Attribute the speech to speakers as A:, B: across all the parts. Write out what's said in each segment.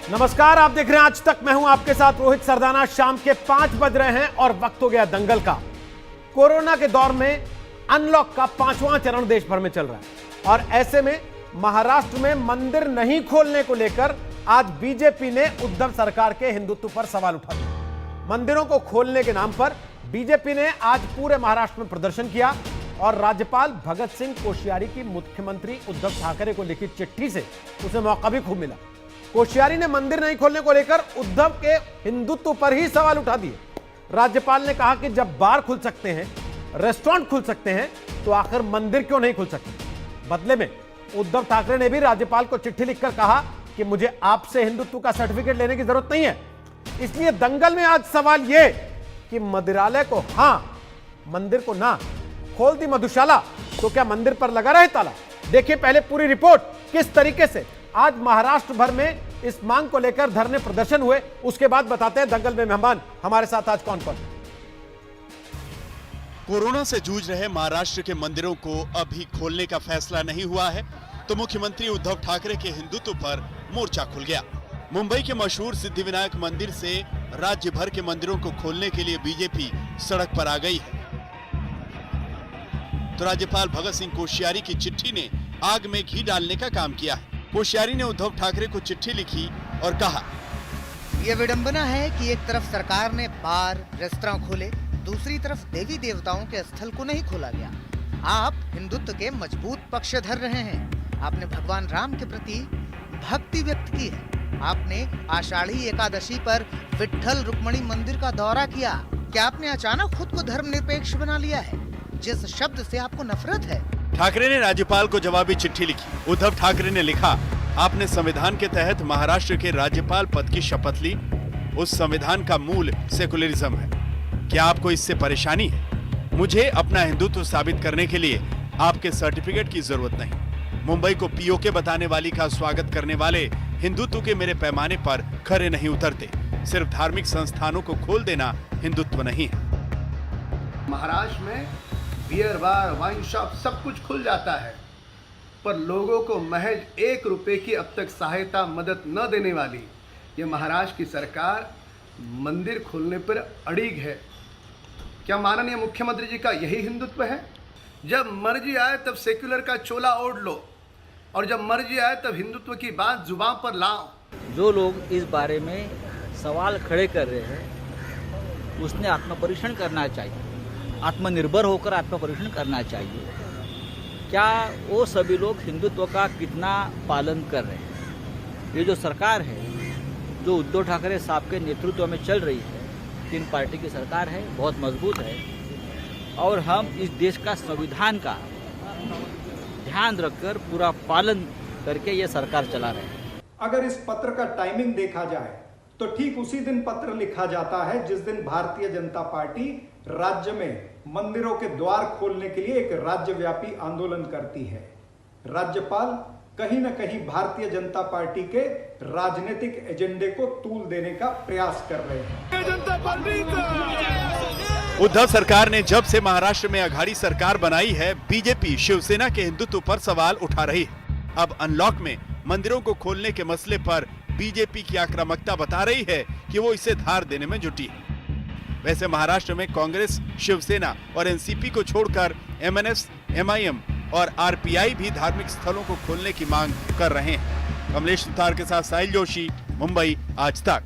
A: नमस्कार, आप देख रहे हैं आज तक। मैं हूं आपके साथ रोहित सरदाना। शाम के 5 बज रहे हैं और वक्त हो गया दंगल का। कोरोना के दौर में अनलॉक का 5वां चरण देश भर में चल रहा है और ऐसे में महाराष्ट्र में मंदिर नहीं खोलने को लेकर आज बीजेपी ने उद्धव सरकार के हिंदुत्व पर सवाल उठा दिया। मंदिरों को खोलने के नाम पर बीजेपी ने आज पूरे महाराष्ट्र में प्रदर्शन किया और राज्यपाल भगत सिंह कोश्यारी की मुख्यमंत्री उद्धव ठाकरे को लिखी चिट्ठी से उसे मौका भी खूब मिला। कोश्यारी ने मंदिर नहीं खोलने को लेकर उद्धव के हिंदुत्व पर ही सवाल उठा दिए। राज्यपाल ने कहा कि जब बार खुल सकते हैं, रेस्टोरेंट खुल सकते हैं, तो आखिर मंदिर क्यों नहीं खुल सकते। बदले में उद्धव ठाकरे ने भी राज्यपाल को चिट्ठी लिखकर कहा कि मुझे आपसे हिंदुत्व का सर्टिफिकेट लेने की जरूरत नहीं है। इसलिए दंगल में आज सवाल यह कि मंदिरालय को हां, मंदिर को ना। खोल दी मधुशाला तो क्या मंदिर पर लगा रहे ताला। देखिए पहले पूरी रिपोर्ट किस तरीके से आज महाराष्ट्र भर में इस मांग को लेकर धरने प्रदर्शन हुए, उसके बाद बताते हैं दंगल में मेहमान हमारे साथ आज कौन कौन।
B: कोरोना से जूझ रहे महाराष्ट्र के मंदिरों को अभी खोलने का फैसला नहीं हुआ है तो मुख्यमंत्री उद्धव ठाकरे के हिंदुत्व पर मोर्चा खुल गया। मुंबई के मशहूर सिद्धिविनायक मंदिर से राज्य भर के मंदिरों को खोलने के लिए बीजेपी सड़क पर आ गई है। तो राज्यपाल भगत सिंह कोश्यारी की चिट्ठी ने आग में घी डालने का काम किया है। कोश्यारी ने उद्धव ठाकरे को चिट्ठी लिखी और कहा,
C: यह विडंबना है कि एक तरफ सरकार ने बार रेस्तरां खोले, दूसरी तरफ देवी देवताओं के स्थल को नहीं खोला गया। आप हिंदुत्व के मजबूत पक्षधर रहे हैं। आपने भगवान राम के प्रति भक्ति व्यक्त की है। आपने आषाढ़ी एकादशी पर विट्ठल रुक्मणी मंदिर का दौरा किया। क्या आपने अचानक खुद को धर्मनिरपेक्ष बना लिया है, जिस शब्द से आपको नफरत है?
B: ठाकरे ने राज्यपाल को जवाबी चिट्ठी लिखी। उद्धव ठाकरे ने लिखा, आपने संविधान के तहत महाराष्ट्र के राज्यपाल पद की शपथ ली। उस संविधान का मूल सेकुलरिज्म है। क्या आपको इससे परेशानी है? मुझे अपना हिंदुत्व साबित करने के लिए आपके सर्टिफिकेट की जरूरत नहीं। मुंबई को पीओके बताने वाली का स्वागत करने वाले हिंदुत्व के मेरे पैमाने पर खरे नहीं उतरते। सिर्फ धार्मिक संस्थानों को खोल देना हिंदुत्व नहीं है।
D: महाराष्ट्र में बियर बार, वाइन शॉप सब कुछ खुल जाता है, पर लोगों को महज 1 रुपए की अब तक सहायता मदद न देने वाली ये महाराष्ट्र की सरकार मंदिर खोलने पर अड़िग है। क्या माननीय मुख्यमंत्री जी का यही हिंदुत्व है? जब मर्जी आए तब सेक्युलर का चोला ओढ़ लो और जब मर्जी आए तब हिंदुत्व की बात जुबान पर लाओ।
E: जो लोग इस बारे में सवाल खड़े कर रहे हैं उसने आत्मपरीक्षण करना चाहिए, आत्मनिर्भर होकर आत्मपरीक्षण करना चाहिए। क्या वो सभी लोग हिंदुत्व का कितना पालन कर रहे हैं? ये जो सरकार है, जो उद्धव ठाकरे साहब के नेतृत्व में चल रही है, 3 पार्टी की सरकार है, बहुत मजबूत है और हम इस देश का संविधान का ध्यान रखकर पूरा पालन करके ये सरकार चला रहे हैं।
F: अगर इस पत्र का टाइमिंग देखा जाए तो ठीक उसी दिन पत्र लिखा जाता है जिस दिन भारतीय जनता पार्टी राज्य में मंदिरों के द्वार खोलने के लिए एक राज्यव्यापी आंदोलन करती है। राज्यपाल कहीं न कहीं भारतीय जनता पार्टी के राजनीतिक एजेंडे को तूल देने का प्रयास कर रहे हैं।
B: उद्धव सरकार ने जब से महाराष्ट्र में अघाड़ी सरकार बनाई है, बीजेपी शिवसेना के हिंदुत्व पर सवाल उठा रही है। अब अनलॉक में मंदिरों को खोलने के मसले पर बीजेपी की आक्रामकता बता रही है कि वो इसे धार देने में जुटी है। वैसे महाराष्ट्र में कांग्रेस, शिवसेना और एनसीपी को छोड़कर एमएनएस, एमआईएम और आरपीआई भी धार्मिक स्थलों को खोलने की मांग कर रहे हैं। कमलेश सुतार के साथ साहिल जोशी, मुंबई, आज तक।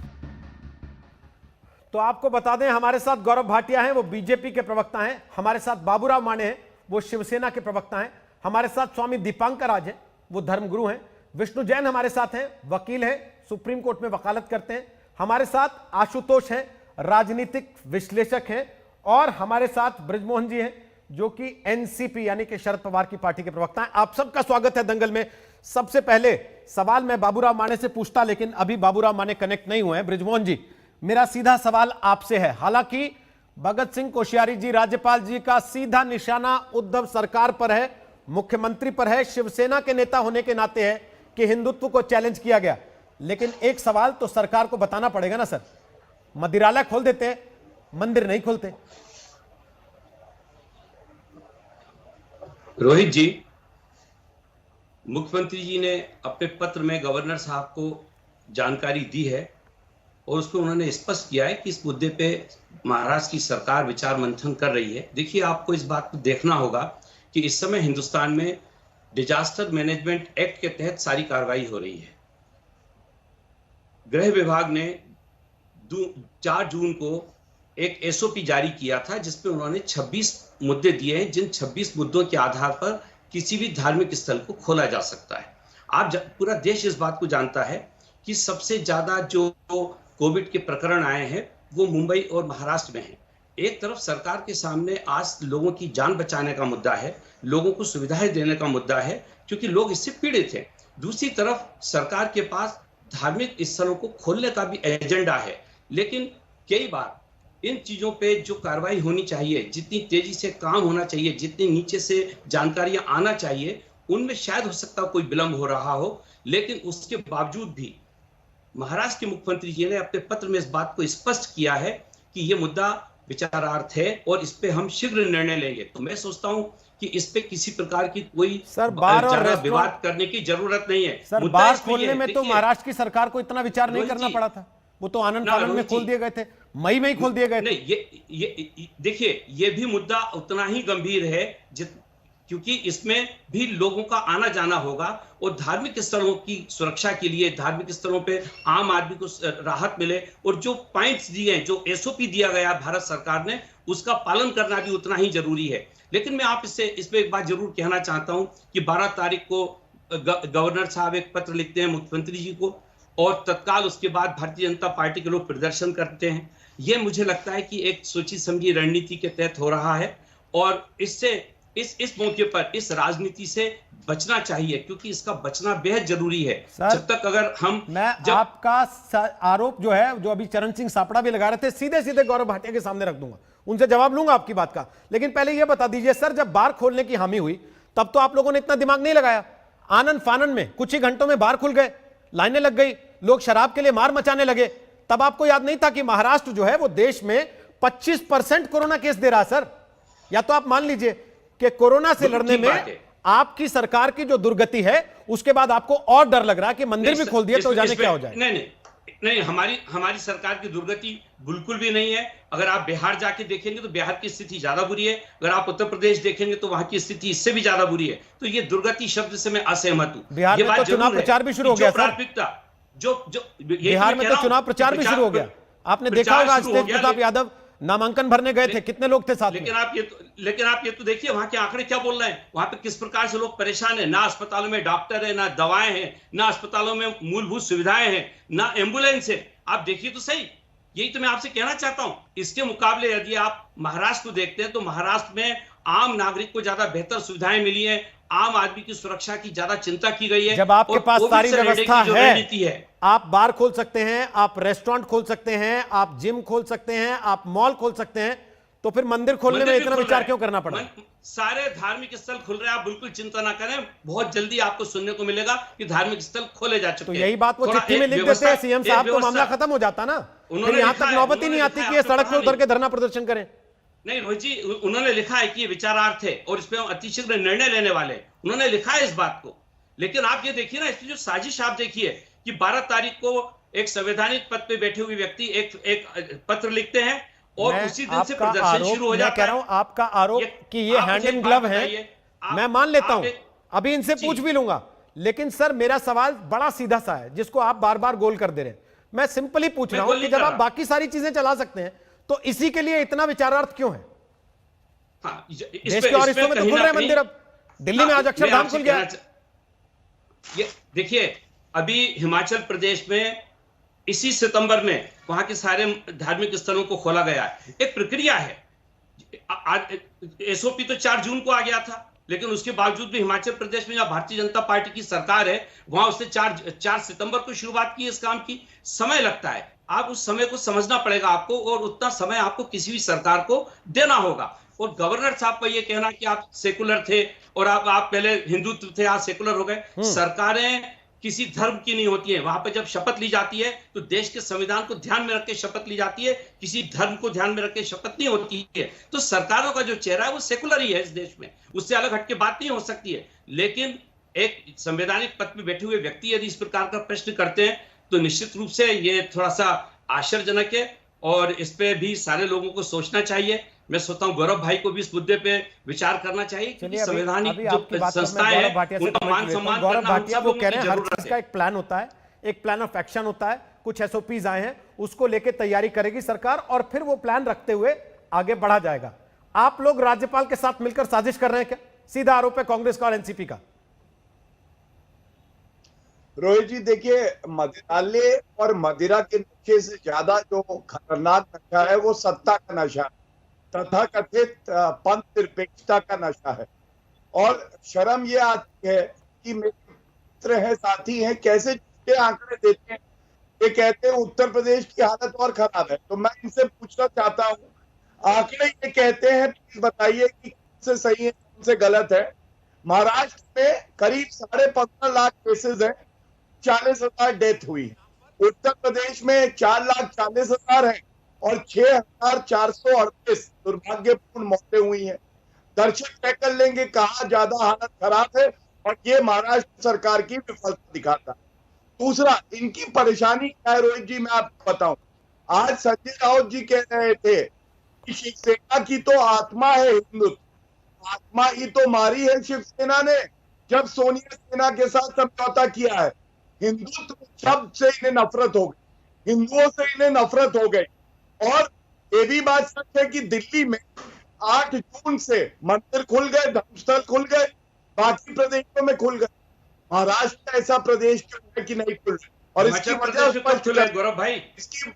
A: तो आपको बता दें हमारे साथ गौरव भाटिया हैं, वो बीजेपी के प्रवक्ता हैं। हमारे साथ बाबूराव माने हैं, वो शिवसेना के प्रवक्ता हैं। हमारे साथ स्वामी दीपांकर राज हैं, वो धर्मगुरु हैं। विष्णु जैन हमारे साथ हैं, वकील हैं, सुप्रीम कोर्ट में वकालत करते हैं। हमारे साथ आशुतोष हैं, राजनीतिक विश्लेषक हैं। और हमारे साथ ब्रिजमोहन जी हैं, जो कि एनसीपी यानी कि शरद पवार की पार्टी के प्रवक्ता हैं। आप सबका स्वागत है दंगल में। सबसे पहले सवाल मैं बाबूराव माने से पूछता, लेकिन अभी बाबूराव माने कनेक्ट नहीं हुए हैं। ब्रिजमोहन जी, मेरा सीधा सवाल आपसे है। हालांकि भगत सिंह कोश्यारी जी, राज्यपाल जी का सीधा निशाना उद्धव सरकार पर है, मुख्यमंत्री पर है, शिवसेना के नेता होने के नाते है कि हिंदुत्व को चैलेंज किया गया। लेकिन एक सवाल तो सरकार को बताना पड़ेगा ना सर, मंदिरालय खोल देते हैं, मंदिर नहीं खोलते।
G: रोहित जी, मुख्यमंत्री जी ने अपने पत्र में गवर्नर साहब को जानकारी दी है और उसको उन्होंने स्पष्ट किया है कि इस मुद्दे पे महाराष्ट्र की सरकार विचार मंथन कर रही है। देखिए, आपको इस बात को देखना होगा कि इस समय हिंदुस्तान में डिजास्टर मैनेजमेंट एक्ट के तहत सारी कार्रवाई हो रही है। गृह विभाग ने 4 जून को एक एसओपी जारी किया था जिसपे उन्होंने 26 मुद्दे दिए हैं, जिन 26 मुद्दों के आधार पर किसी भी धार्मिक स्थल को खोला जा सकता है। पूरा देश इस बात को जानता है कि सबसे ज्यादा जो कोविड के प्रकरण आए हैं वो मुंबई और महाराष्ट्र में हैं। एक तरफ सरकार के सामने आज लोगों की जान बचाने का मुद्दा है, लोगों को सुविधाएं देने का मुद्दा है क्योंकि लोग इससे पीड़ित हैं। दूसरी तरफ सरकार के पास धार्मिक स्थलों को खोलने का भी एजेंडा है, लेकिन कई बार इन चीजों पे जो कार्रवाई होनी चाहिए, जितनी तेजी से काम होना चाहिए, जितनी नीचे से जानकारियां आना चाहिए, उनमें शायद हो सकता कोई विलंब हो रहा हो। लेकिन उसके बावजूद भी महाराष्ट्र के मुख्यमंत्री जी ने अपने पत्र में इस बात को स्पष्ट किया है कि ये मुद्दा विचारार्थ है और इस पे हम शीघ्र निर्णय लेंगे। तो मैं सोचता हूं कि इस पे किसी प्रकार की कोई ज्यादा विवाद करने की जरूरत नहीं है।
A: सर, बार खोलने में तो महाराष्ट्र की सरकार को इतना विचार नहीं करना पड़ा था, वो तो आनंद फानन में खोल दिए गए थे, मई में ही खोल दिए गए थे।
G: नहीं, ये देखिए, ये भी मुद्दा उतना ही गंभीर है क्योंकि इसमें भी लोगों का आना जाना होगा और धार्मिक स्थलों की सुरक्षा के लिए, धार्मिक स्थलों पे आम आदमी को राहत मिले और जो पॉइंट्स दिए हैं, जो एसओपी दिया गया भारत सरकार ने, उसका पालन करना भी उतना ही जरूरी है। लेकिन मैं आप इस पे एक बात जरूर कहना चाहता हूं कि 12 तारीख को गवर्नर साहब एक पत्र लिखते हैं मुख्यमंत्री जी को और तत्काल उसके बाद भारतीय जनता पार्टी के लोग प्रदर्शन करते हैं। ये मुझे लगता है कि एक सोची समझी रणनीति के तहत हो रहा है और इससे इस मौके पर इस राजनीति से बचना चाहिए क्योंकि इसका बचना बेहद जरूरी है। जब तक अगर
A: आपका आरोप जो है, जो अभी चरण सिंह सापड़ा भी लगा रहे थे, सीधे सीधे गौरव भाटिया के सामने रख दूंगा, उनसे जवाब लूंगा आपकी बात का। लेकिन पहले यह बता दीजिए सर, जब बार खोलने की हामी हुई तब तो आप लोगों ने इतना दिमाग नहीं लगाया। आनंद फानन में कुछ ही घंटों में बार खुल गए, लाइनें लग गई, लोग शराब के लिए मार मचाने लगे। तब आपको याद नहीं था कि महाराष्ट्र जो है वो देश में 25% कोरोना केस दे रहा है सर। या तो आप मान लीजिए कि कोरोना से लड़ने में आपकी सरकार की जो दुर्गति है, उसके बाद आपको और डर लग रहा है कि मंदिर भी खोल दिए तो जाने क्या हो जाए।
G: नहीं, हमारी सरकार की दुर्गति बिल्कुल भी नहीं है। अगर आप बिहार जाके देखेंगे तो बिहार की स्थिति ज्यादा बुरी है, अगर आप उत्तर प्रदेश देखेंगे तो वहां की स्थिति इससे भी ज्यादा बुरी है। तो ये दुर्गति शब्द से मैं असहमत हूं।
A: बिहार में तो चुनाव प्रचार भी शुरू हो गया सर।
G: बिहार
A: में तो चुनाव प्रचार भी शुरू हो गया। आपने देखा होगा, तेज प्रताप यादव नामांकन भरने गए थे, कितने लोग थे साथ में।
G: लेकिन आप ये तो देखिए वहां के आंकड़े क्या बोल रहे हैं, वहां पे किस प्रकार से लोग परेशान हैं। ना अस्पतालों में डॉक्टर है, ना दवाएं हैं, ना अस्पतालों में मूलभूत सुविधाएं हैं, ना एम्बुलेंस है। आप देखिए तो सही, यही तो मैं आपसे कहना चाहता हूं। इसके मुकाबले यदि आप महाराष्ट्र को देखते हैं तो महाराष्ट्र में आम नागरिक को ज्यादा बेहतर सुविधाएं मिली है, आम आदमी की सुरक्षा की ज्यादा चिंता की गई है।
A: जब आपके पास सारी व्यवस्था
G: है,
A: आप बार खोल सकते हैं, आप रेस्टोरेंट खोल सकते हैं, आप जिम खोल सकते हैं, आप मॉल खोल सकते हैं, तो फिर मंदिर खोलने में इतना विचार क्यों करना पड़ा?
G: सारे धार्मिक स्थल खुल रहे हैं, आप बिल्कुल चिंता ना करें, बहुत जल्दी आपको सुनने को मिलेगा कि धार्मिक स्थल खोले जा चुके हैं।
A: तो यही बात वो चिट्ठी में लिख देते हैं सीएम साहब, तो मामला खत्म हो जाता ना। फिर यहां तक नौबत ही नहीं आती कि ये सड़क पे उतर के धरना प्रदर्शन करें।
G: नहीं रोहित जी, उन्होंने लिखा है कि ये विचारार्थ है और इस पे हम अतिशीघ्र निर्णय लेने वाले, उन्होंने लिखा है इस बात को। लेकिन आप ये देखिए ना, इसकी जो साजिश आप देखिए कि 12 तारीख को एक संवैधानिक पद पे बैठे हुए व्यक्ति एक पत्र लिखते हैं और उसी दिन से प्रदर्शन शुरू हो जाता है।
A: मैं कह रहा हूं आपका आरोप कि ये हैंड इन ग्लव है, मैं मान लेता हूं, अभी इनसे पूछ भी लूंगा। लेकिन सर मेरा सवाल बड़ा सीधा सा है जिसको आप बार बार गोल कर दे रहे हैं। मैं सिंपली पूछ रहा हूं कि जब आप बाकी सारी चीजें चला सकते हैं तो इसी के लिए इतना विचारार्थ क्यों है? देश के और हिस्सों में तो खुल रहे मंदिर, अब दिल्ली में आज अक्षरधाम खुल गया।
G: ये देखिए, अभी हिमाचल प्रदेश में इसी सितंबर में वहां के सारे धार्मिक स्थलों को खोला गया है। एक प्रक्रिया है। एसओपी तो 4 जून को आ गया था, लेकिन उसके बावजूद भी हिमाचल प्रदेश में जहां भारतीय जनता पार्टी की सरकार है वहां उसने 4 सितंबर को शुरुआत की इस काम की। समय लगता है, आप उस समय को समझना पड़ेगा आपको, और उतना समय आपको किसी भी सरकार को देना होगा। और गवर्नर साहब का ये कहना कि आप सेकुलर थे और आप पहले हिंदुत्व थे, आज सेकुलर हो गए। सरकारें किसी धर्म की नहीं होती है। वहां पे जब शपथ ली जाती है तो देश के संविधान को ध्यान में रख के शपथ ली जाती है, किसी धर्म को ध्यान में रख के शपथ नहीं होती है। तो सरकारों का जो चेहरा है वो सेकुलर ही है इस देश में, उससे अलग हटके बात नहीं हो सकती है। लेकिन एक संवैधानिक पद पे बैठे हुए व्यक्ति यदि इस प्रकार का प्रश्न करते हैं तो निश्चित रूप से ये थोड़ा सा आश्चर्यजनक है और इस पे भी सारे लोगों को सोचना चाहिए। मैं सोचता हूँ गौरव भाई को भी इस मुद्दे पे विचार करना चाहिए, क्योंकि संवैधानिक जो संस्थाएं हैं उनका मान सम्मान
A: गौरव
G: करना हम
A: भाटिया
G: सब
A: वो
G: लोगों
A: कह
G: की
A: रहे हैं हर
G: जरूरत
A: चीज
G: है।
A: का एक प्लान होता है, एक प्लान ऑफ एक्शन होता है, कुछ एसओपीज आए हैं, उसको लेके तैयारी करेगी सरकार और फिर वो प्लान रखते हुए आगे बढ़ा जाएगा। आप लोग राज्यपाल के साथ मिलकर साजिश कर रहे हैं क्या? सीधा आरोप है कांग्रेस का और एनसीपी का।
H: रोहित जी देखिए, मदिरालय और मदिरा के नशे से ज्यादा जो खतरनाक नशा है वो सत्ता का नशा है, तथाकथित पंथ निरपेक्षता का नशा है। और शर्म ये आती है कि मेरे मित्र हैं, साथी हैं, कैसे झूठे आंकड़े देते हैं। ये कहते हैं उत्तर प्रदेश की हालत और खराब है, तो मैं इनसे पूछना चाहता हूँ, आंकड़े ये कहते हैं, प्लीज बताइए कि कौन से सही है कौन से गलत है। महाराष्ट्र में करीब 15.5 लाख केसेस हैं, 40,000 डेथ हुई है। उत्तर प्रदेश में 4,40,000 है और 6,438 दुर्भाग्यपूर्ण मौतें हुई हैं। दर्शक तय कर लेंगे कहाँ ज्यादा हालत खराब है, और ये महाराष्ट्र सरकार की विफलता दिखाता है। दूसरा, इनकी परेशानी क्या है रोहित जी, मैं आपको बताऊं। आज संजय राउत जी कह रहे थे कि शिवसेना की तो आत्मा है हिंदुत्व, आत्मा ही तो मारी है शिवसेना ने जब सोनिया सेना के साथ समझौता किया है। हिंदुत्व शब्द से इन्हें नफरत हो गई, हिंदुओं से इन्हें नफरत हो गई। और ये भी बात सच है कि दिल्ली में 8 जून से मंदिर खुल गए, धर्मस्थल खुल गए, बाकी प्रदेशों में खुल गए। महाराष्ट्र ऐसा प्रदेश क्यों है कि नहीं खुल रहे? और इसकी वजह स्पष्ट है
G: गौरव भाई,
H: इसकी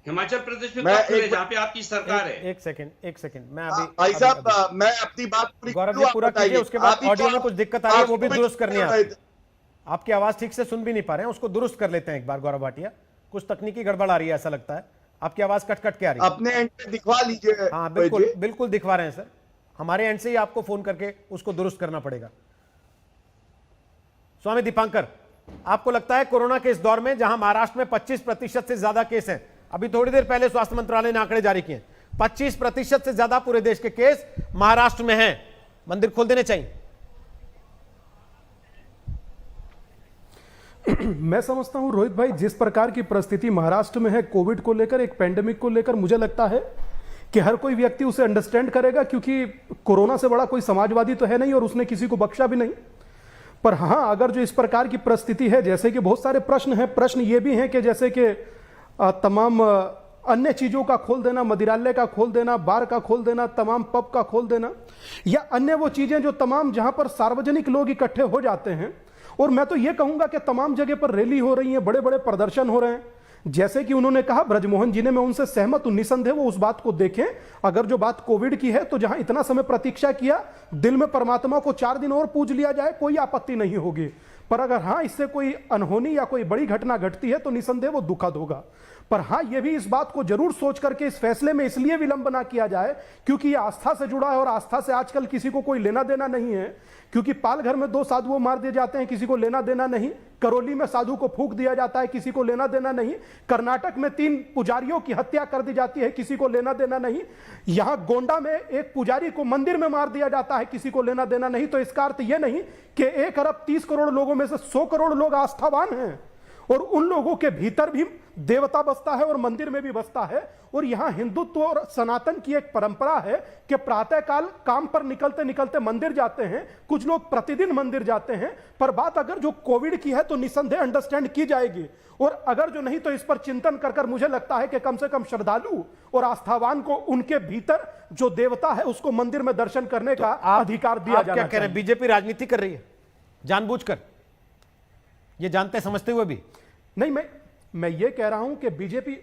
G: हिमाचल प्रदेश में कब खुले जहाँ पे आपकी सरकार है?
A: एक सेकंड मैं अभी
H: भाई साहब मैं अपनी बात पूरी
A: गौरव जी पूरा कीजिए, उसके बाद ऑडियो में कुछ दिक्कत आ रही है वो भी दुरुस्त करनी है। आपकी आवाज ठीक से सुन भी नहीं पा रहे हैं, उसको दुरुस्त कर लेते हैं एक बार। गौरव भाटिया, कुछ तकनीकी गड़बड़ आ रही है ऐसा लगता है, आपकी आवाज कट कट के आ रही है।
H: अपने एंड से दिखवा लीजिए।
A: हाँ बिल्कुल बिल्कुल दिखवा रहे हैं सर, हमारे एंड से ही आपको फोन करके उसको दुरुस्त करना पड़ेगा। स्वामी दीपांकर, आपको लगता है कोरोना के इस दौर में जहां महाराष्ट्र में 25% से ज्यादा केस हैं, अभी थोड़ी देर पहले स्वास्थ्य मंत्रालय ने आंकड़े जारी किए, 25% से ज्यादा पूरे देश के केस महाराष्ट्र में हैं, मंदिर खोल देने चाहिए?
I: मैं समझता हूं रोहित भाई, जिस प्रकार की परिस्थिति महाराष्ट्र में है कोविड को लेकर, एक पेंडेमिक को लेकर, मुझे लगता है कि हर कोई व्यक्ति उसे अंडरस्टैंड करेगा, क्योंकि कोरोना से बड़ा कोई समाजवादी तो है नहीं और उसने किसी को बख्शा भी नहीं। पर हाँ, अगर जो इस प्रकार की परिस्थिति है, जैसे कि बहुत सारे प्रश्न हैं, प्रश्न ये भी हैं कि जैसे कि तमाम अन्य चीज़ों का खोल देना, मदिरालय का खोल देना, बार का खोल देना, तमाम पब का खोल देना, या अन्य वो चीज़ें जो तमाम जहां पर सार्वजनिक लोग इकट्ठे हो जाते हैं। और मैं तो ये कहूंगा कि तमाम जगह पर रैली हो रही है, बड़े बड़े प्रदर्शन हो रहे हैं, जैसे कि उन्होंने कहा ब्रजमोहन जी ने, मैं उनसे सहमत हूं, निसंदेह वो उस बात को देखें। अगर जो बात कोविड की है तो जहां इतना समय प्रतीक्षा किया, दिल में परमात्मा को 4 दिन और पूज लिया जाए, कोई आपत्ति नहीं होगी। पर अगर हाँ इससे कोई अनहोनी या कोई बड़ी घटना घटती है तो निसंदेह वो दुखद होगा। पर हाँ, ये भी इस बात को जरूर सोच करके इस फैसले में इसलिए विलंब ना किया जाए क्योंकि ये आस्था से जुड़ा है और आस्था से आजकल किसी को कोई लेना देना नहीं है। क्योंकि पालघर में 2 साधुओं मार दिए जाते हैं, किसी को लेना देना नहीं। करौली में साधु को फूंक दिया जाता है, किसी को लेना देना नहीं। कर्नाटक में 3 पुजारियों की हत्या कर दी जाती है, किसी को लेना देना नहीं। यहां गोंडा में एक पुजारी को मंदिर में मार दिया जाता है, किसी को लेना देना नहीं। तो इसका अर्थ यह नहीं कि 1 अरब 30 करोड़ लोगों में से 100 करोड़ लोग आस्थावान हैं और उन लोगों के भीतर भी देवता बसता है और मंदिर में भी बसता है। और यहां हिंदुत्व और सनातन की एक परंपरा है कि प्रातःकाल काम पर निकलते निकलते मंदिर जाते हैं, कुछ लोग प्रतिदिन मंदिर जाते हैं। पर बात अगर जो कोविड की है तो निसंदेह अंडरस्टैंड की जाएगी, और अगर जो नहीं तो इस पर चिंतन कर कर मुझे लगता है कि कम से कम श्रद्धालु और आस्थावान को उनके भीतर जो देवता है उसको मंदिर में दर्शन करने का अधिकार दिया जाना चाहिए।
A: क्या कह रहे हैं, बीजेपी राजनीति कर रही है जानबूझकर, ये जानते समझते हुए भी?
I: नहीं, मैं ये कह रहा हूं कि बीजेपी,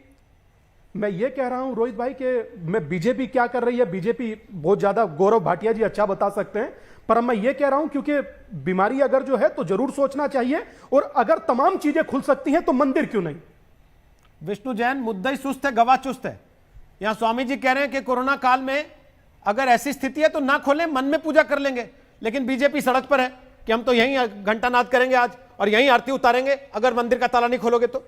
I: मैं ये कह रहा हूं रोहित भाई कि मैं बीजेपी क्या कर रही है, बीजेपी बहुत ज्यादा गौरव भाटिया जी अच्छा बता सकते हैं। पर मैं ये कह रहा हूं क्योंकि बीमारी अगर जो है तो जरूर सोचना चाहिए, और अगर तमाम चीजें खुल सकती हैं तो मंदिर क्यों नहीं?
A: विष्णु जैन, मुद्दा ही सुस्त है, गवाह चुस्त है। यहां स्वामी जी कह रहे हैं कि कोरोना काल में अगर ऐसी स्थिति है तो ना खोलें, मन में पूजा कर लेंगे। लेकिन बीजेपी सड़क पर है कि हम तो यहीं घंटानाद करेंगे आज और यहीं आरती उतारेंगे अगर मंदिर का ताला नहीं खोलोगे तो।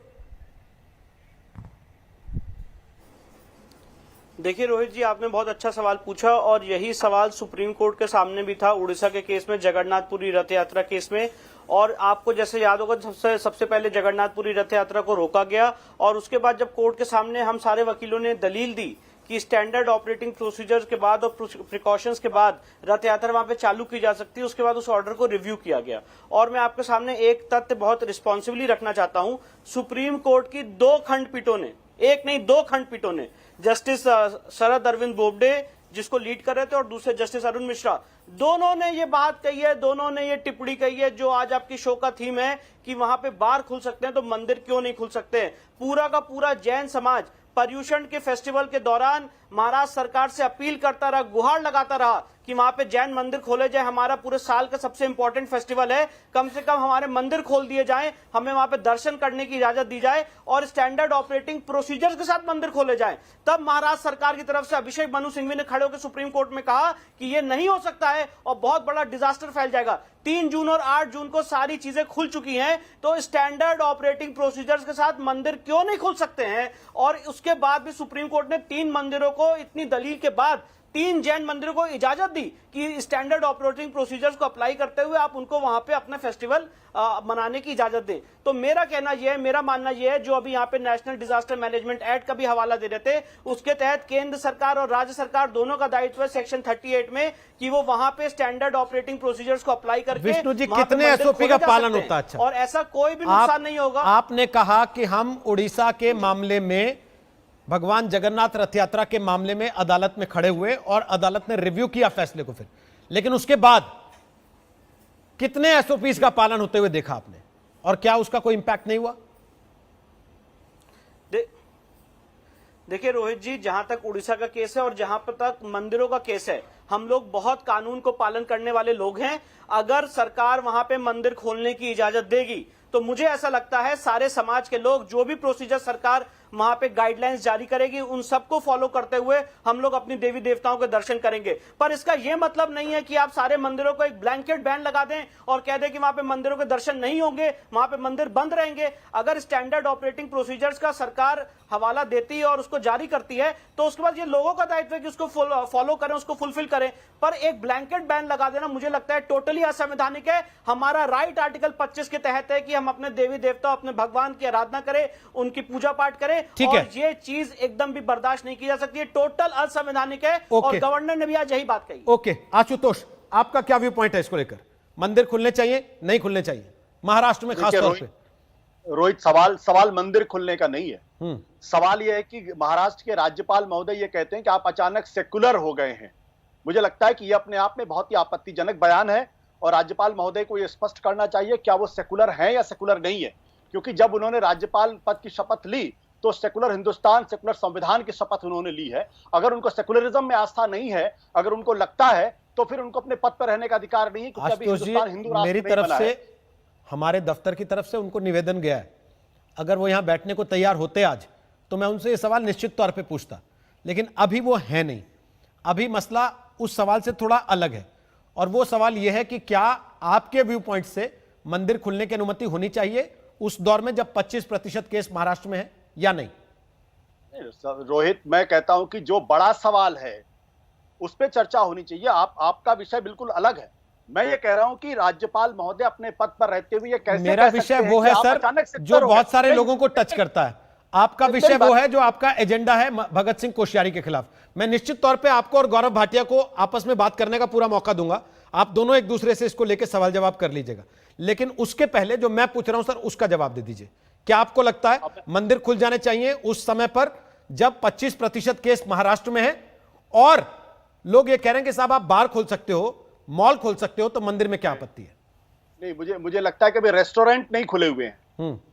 J: देखिए रोहित जी, आपने बहुत अच्छा सवाल पूछा और यही सवाल सुप्रीम कोर्ट के सामने भी था उड़ीसा के केस में, जगन्नाथपुरी रथ यात्रा केस में। और आपको जैसे याद होगा, सबसे पहले जगन्नाथपुरी रथ यात्रा को रोका गया और उसके बाद जब कोर्ट के सामने हम सारे वकीलों ने दलील दी कि स्टैंडर्ड ऑपरेटिंग प्रोसीजर्स के बाद और प्रिकॉशंस के बाद रथ यात्रा वहां पे चालू की जा सकती है, उसके बाद उस ऑर्डर को रिव्यू किया गया। और मैं आपके सामने एक तथ्य बहुत रिस्पॉन्सिबली रखना चाहता हूं, सुप्रीम कोर्ट की 2 खंडपीठों ने, एक नहीं 2 खंडपीठों ने, जस्टिस शरद अरविंद बोबडे जिसको लीड कर रहे थे और दूसरे जस्टिस अरुण मिश्रा, दोनों ने ये बात कही है, दोनों ने ये टिप्पणी कही है जो आज आपकी शो का थीम है कि वहां पे बार खुल सकते हैं तो मंदिर क्यों नहीं खुल सकते हैं। पूरा का पूरा जैन समाज पर्यूषण के फेस्टिवल के दौरान महाराष्ट्र सरकार से अपील करता रहा, गुहार लगाता रहा कि वहां पे जैन मंदिर खोले जाए, हमारा पूरे साल का सबसे इंपॉर्टेंट फेस्टिवल है, कम से कम हमारे मंदिर खोल दिए जाएं, हमें वहां पे दर्शन करने की इजाजत दी जाए और स्टैंडर्ड ऑपरेटिंग प्रोसीजर्स के साथ मंदिर खोले जाएं। तब महाराष्ट्र सरकार की तरफ से अभिषेक मनु सिंघवी ने खड़े होकर सुप्रीम कोर्ट में कहा कि ये नहीं हो सकता है और बहुत बड़ा डिजास्टर फैल जाएगा। 3 जून और 8 जून को सारी चीजें खुल चुकी हैं, तो स्टैंडर्ड ऑपरेटिंग प्रोसीजर्स के साथ मंदिर क्यों नहीं खुल सकते हैं। और उसके बाद भी सुप्रीम कोर्ट ने 3 मंदिरों को इतनी दलील के बाद 3 जैन मंदिरों को इजाजत दी कि स्टैंडर्ड ऑपरेटिंग प्रोसीजर्स को अप्लाई करते हुए आप उनको वहां पे अपना फेस्टिवल मनाने की इजाजत दें। तो मेरा कहना यह है, मेरा मानना यह है, जो अभी यहाँ पे नेशनल डिजास्टर मैनेजमेंट एक्ट का भी हवाला दे रहे थे, उसके तहत केंद्र सरकार और राज्य सरकार दोनों का दायित्व है सेक्शन 38 में कि वो वहां पे स्टैंडर्ड ऑपरेटिंग प्रोसीजर्स को अप्लाई करके
A: विष्णु जी, कितने एसओपी का पालन होता है? अच्छा,
J: और ऐसा कोई भी नुकसान नहीं होगा।
A: आपने कहा कि हम उड़ीसा के मामले में, भगवान जगन्नाथ रथ यात्रा के मामले में अदालत में खड़े हुए और अदालत ने रिव्यू किया फैसले को, फिर लेकिन उसके बाद कितने एसओपीज का पालन होते हुए देखा आपने और क्या उसका कोई इंपैक्ट नहीं हुआ?
J: देखिए रोहित जी, जहां तक उड़ीसा का केस है और जहां पर तक मंदिरों का केस है, हम लोग बहुत कानून को पालन करने वाले लोग हैं। अगर सरकार वहां पे मंदिर खोलने की इजाजत देगी तो मुझे ऐसा लगता है सारे समाज के लोग, जो भी प्रोसीजर सरकार वहां पे गाइडलाइंस जारी करेगी, उन सबको फॉलो करते हुए हम लोग अपनी देवी देवताओं के दर्शन करेंगे। पर इसका यह मतलब नहीं है कि आप सारे मंदिरों को एक ब्लैंकेट बैन लगा दें और कह दें कि वहां पे मंदिरों के दर्शन नहीं होंगे, वहां पे मंदिर बंद रहेंगे। अगर स्टैंडर्ड ऑपरेटिंग प्रोसीजर्स का सरकार हवाला देती है और उसको जारी करती है तो उसके बाद ये लोगों का दायित्व है कि उसको फॉलो करें, उसको फुलफिल करें। पर एक ब्लैंकेट बैन लगा देना मुझे लगता है टोटली असंवैधानिक है। हमारा राइट आर्टिकल 25 के तहत है कि हम अपने देवी देवता, अपने भगवान की आराधना करें, उनकी पूजा पाठ करें, और ये चीज एकदम भी बर्दाश्त नहीं की जा सकती है, टोटल असंवैधानिक है। और गवर्नर ने भी आज यही बात कही।
A: ओके, आशुतोष, आपका क्या व्यू पॉइंट है इसको लेकर? मंदिर खुलने चाहिए, नहीं खुलने चाहिए, महाराष्ट्र में खास तौर पे?
H: रोहित, सवाल मंदिर खुलने का नहीं है। सवाल यह है कि महाराष्ट्र के राज्यपाल महोदय ये कहते हैं कि आप अचानक सेकुलर हो गए हैं। मुझे लगता है कि यह अपने आप में बहुत ही आपत्तिजनक बयान है और राज्यपाल महोदय को यह स्पष्ट करना चाहिए क्या वो सेकुलर हैं या सेकुलर नहीं है। क्योंकि जब उन्होंने राज्यपाल पद की शपथ ली तो सेकुलर हिंदुस्तान, सेकुलर संविधान की शपथ उन्होंने ली है। अगर उनको सेकुलरिज्म में आस्था नहीं है, अगर उनको लगता है, तो फिर उनको अपने पद पर रहने का अधिकार नहीं है, क्योंकि अभी हिंदुस्तान हिंदू राष्ट्र
A: मेरी तरफ से, हमारे दफ्तर की तरफ से उनको निवेदन गया है, अगर वो यहां बैठने को तैयार होते आज तो मैं उनसे ये सवाल निश्चित तौर पे पूछता, लेकिन अभी वो है नहीं। अभी मसला उस सवाल से थोड़ा अलग है और वो सवाल यह है कि क्या आपके व्यू पॉइंट से मंदिर खुलने की अनुमति होनी चाहिए उस दौर में जब 25% केस महाराष्ट्र में है या नहीं?
H: रोहित, मैं कहता हूं कि जो बड़ा सवाल है उस पर चर्चा होनी चाहिए। आपका विषय बिल्कुल अलग है। मैं ये कह रहा हूं कि राज्यपाल महोदय अपने पद पर रहते हुए ये कैसे
A: मेरा विषय वो है सर जो बहुत सारे लोगों को टच करता है। आपका विषय वो है जो आपका एजेंडा है भगत सिंह कोश्यारी के खिलाफ। मैं निश्चित तौर पे आपको और गौरव भाटिया को आपस में बात करने का पूरा मौका दूंगा, आप दोनों एक दूसरे से इसको लेकर सवाल जवाब कर लीजिएगा, लेकिन उसके पहले जो मैं पूछ रहा हूं सर उसका जवाब दे दीजिए। क्या आपको लगता है मंदिर खुल जाने चाहिए उस समय पर जब 25% केस महाराष्ट्र में है और लोग ये कह रहे हैं कि साहब आप बार खोल सकते हो, मॉल खोल सकते हो, तो मंदिर में क्या आपत्ति है?
H: नहीं, मुझे लगता है कि अभी रेस्टोरेंट नहीं खुले हुए हैं।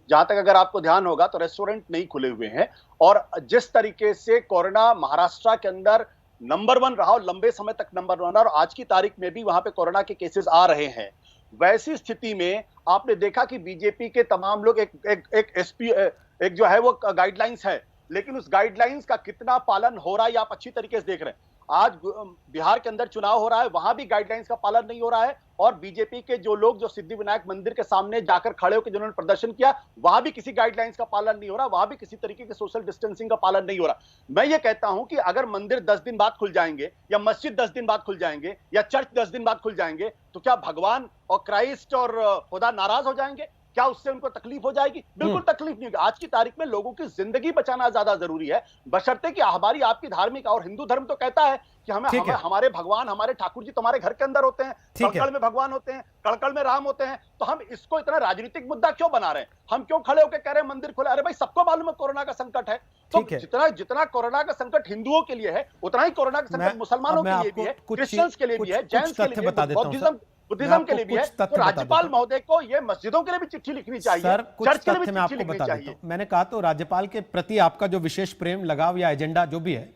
H: जहां तक अगर आपको ध्यान होगा तो रेस्टोरेंट नहीं खुले हुए हैं और जिस तरीके से कोरोना महाराष्ट्र के अंदर नंबर 1 रहा और लंबे समय तक नंबर 1 और आज की तारीख में भी वहां पे कोरोना के केसेस आ रहे हैं, वैसी स्थिति में आपने देखा कि बीजेपी के तमाम लोग एक जो है वो गाइडलाइंस है, लेकिन उस गाइडलाइंस का कितना पालन हो रहा है आप अच्छी तरीके से देख रहे हैं।
K: आज बिहार के अंदर चुनाव हो रहा है, वहां भी गाइडलाइंस का पालन नहीं हो रहा है, और बीजेपी के जो लोग जो सिद्धिविनायक मंदिर के सामने जाकर खड़े होकर जिन्होंने प्रदर्शन किया, वहां भी किसी गाइडलाइंस का पालन नहीं हो रहा, वहां भी किसी तरीके के सोशल डिस्टेंसिंग का पालन नहीं हो रहा। मैं ये कहता हूं कि अगर मंदिर 10 दिन बाद खुल जाएंगे, या मस्जिद 10 दिन बाद खुल जाएंगे, या चर्च 10 दिन बाद खुल जाएंगे, तो क्या भगवान और क्राइस्ट और खुदा नाराज हो जाएंगे? क्या उससे उनको तकलीफ हो जाएगी? बिल्कुल तकलीफ नहीं होगी। आज की तारीख में लोगों की जिंदगी बचाना ज्यादा जरूरी है, बशर्ते कि हमारी आपकी धार्मिक, और हिंदू धर्म तो कहता है कि हमारे भगवान, हमारे ठाकुर जी तुम्हारे घर के अंदर होते हैं, कड़कड़ में भगवान होते हैं, कड़कड़ में राम होते हैं, तो हम इसको इतना राजनीतिक मुद्दा क्यों बना रहे हैं? हम क्यों खड़े होकर कह रहे हैं मंदिर खुला? अरे भाई, सबको मालूम है कोरोना का संकट है, तो जितना कोरोना का संकट हिंदुओं के लिए है, उतना ही कोरोना का संकट मुसलमानों के लिए भी है, क्रिश्चियंस के लिए भी है, जैन्स के लिए भी है, बुद्धिज्म के लिए भी है। तो राज्यपाल महोदय को ये मस्जिदों के लिए भी चिट्ठी लिखनी चाहिए,
A: सर,
K: चर्च के लिए भी
A: मैं आपको बता देता हूं। मैंने कहा तो राज्यपाल के प्रति आपका जो विशेष प्रेम, लगाव या एजेंडा जो भी है,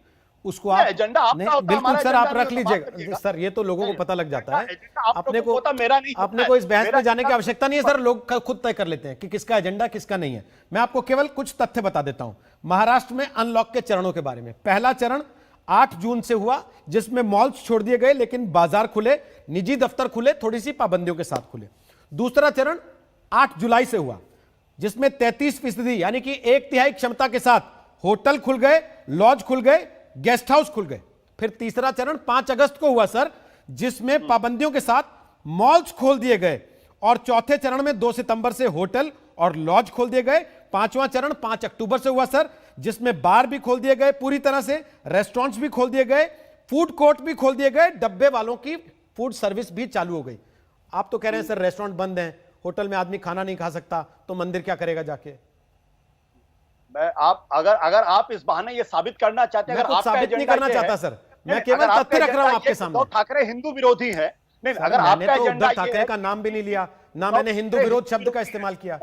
A: उसको आप
K: एजेंडा आपका होता,
A: बिल्कुल सर, आप रख लीजिएगा सर, ये तो लोगों को पता लग जाता है। अपने को इस बहस में जाने की आवश्यकता नहीं है सर, लोग खुद तय कर लेते हैं कि किसका एजेंडा किसका नहीं है। मैं आपको केवल कुछ तथ्य बता देता हूं महाराष्ट्र में अनलॉक के चरणों के बारे में। पहला चरण 8 जून से हुआ, जिसमें मॉल्स छोड़ दिए गए, लेकिन बाजार खुले, निजी दफ्तर खुले, थोड़ी सी पाबंदियों के साथ खुले। दूसरा चरण 8 जुलाई से हुआ, जिसमें 33% यानी कि 1/3 क्षमता के साथ होटल खुल गए, लॉज खुल गए, गेस्ट हाउस खुल गए। फिर तीसरा चरण 5 अगस्त को हुआ सर, जिसमें पाबंदियों के साथ मॉल्स खोल दिए गए, और चौथे चरण में 2 सितंबर से होटल और लॉज खोल दिए गए। पांचवां चरण 5 अक्टूबर से हुआ सर, जिसमें बार भी खोल दिए गए पूरी तरह से, रेस्टोरेंट्स भी खोल दिए गए, फूड कोर्ट भी खोल दिए गए, डब्बे वालों की फूड सर्विस भी चालू हो गई। आप तो कह रहे हैं सर रेस्टोरेंट बंद हैं, होटल में आदमी खाना नहीं खा सकता, तो मंदिर क्या करेगा जाके?
K: अगर आप इस बहाने ये साबित करना चाहते हैं,
A: मैं साबित नहीं करना चाहता सर, मैं केवल तथ्य रख रहा हूं आपके सामने।
K: उद्धव ठाकरे हिंदू विरोधी है। नहीं, अगर
A: मैंने तो उद्धव ठाकरे का नाम भी नहीं लिया, ना मैंने हिंदू विरोध शब्द का इस्तेमाल किया।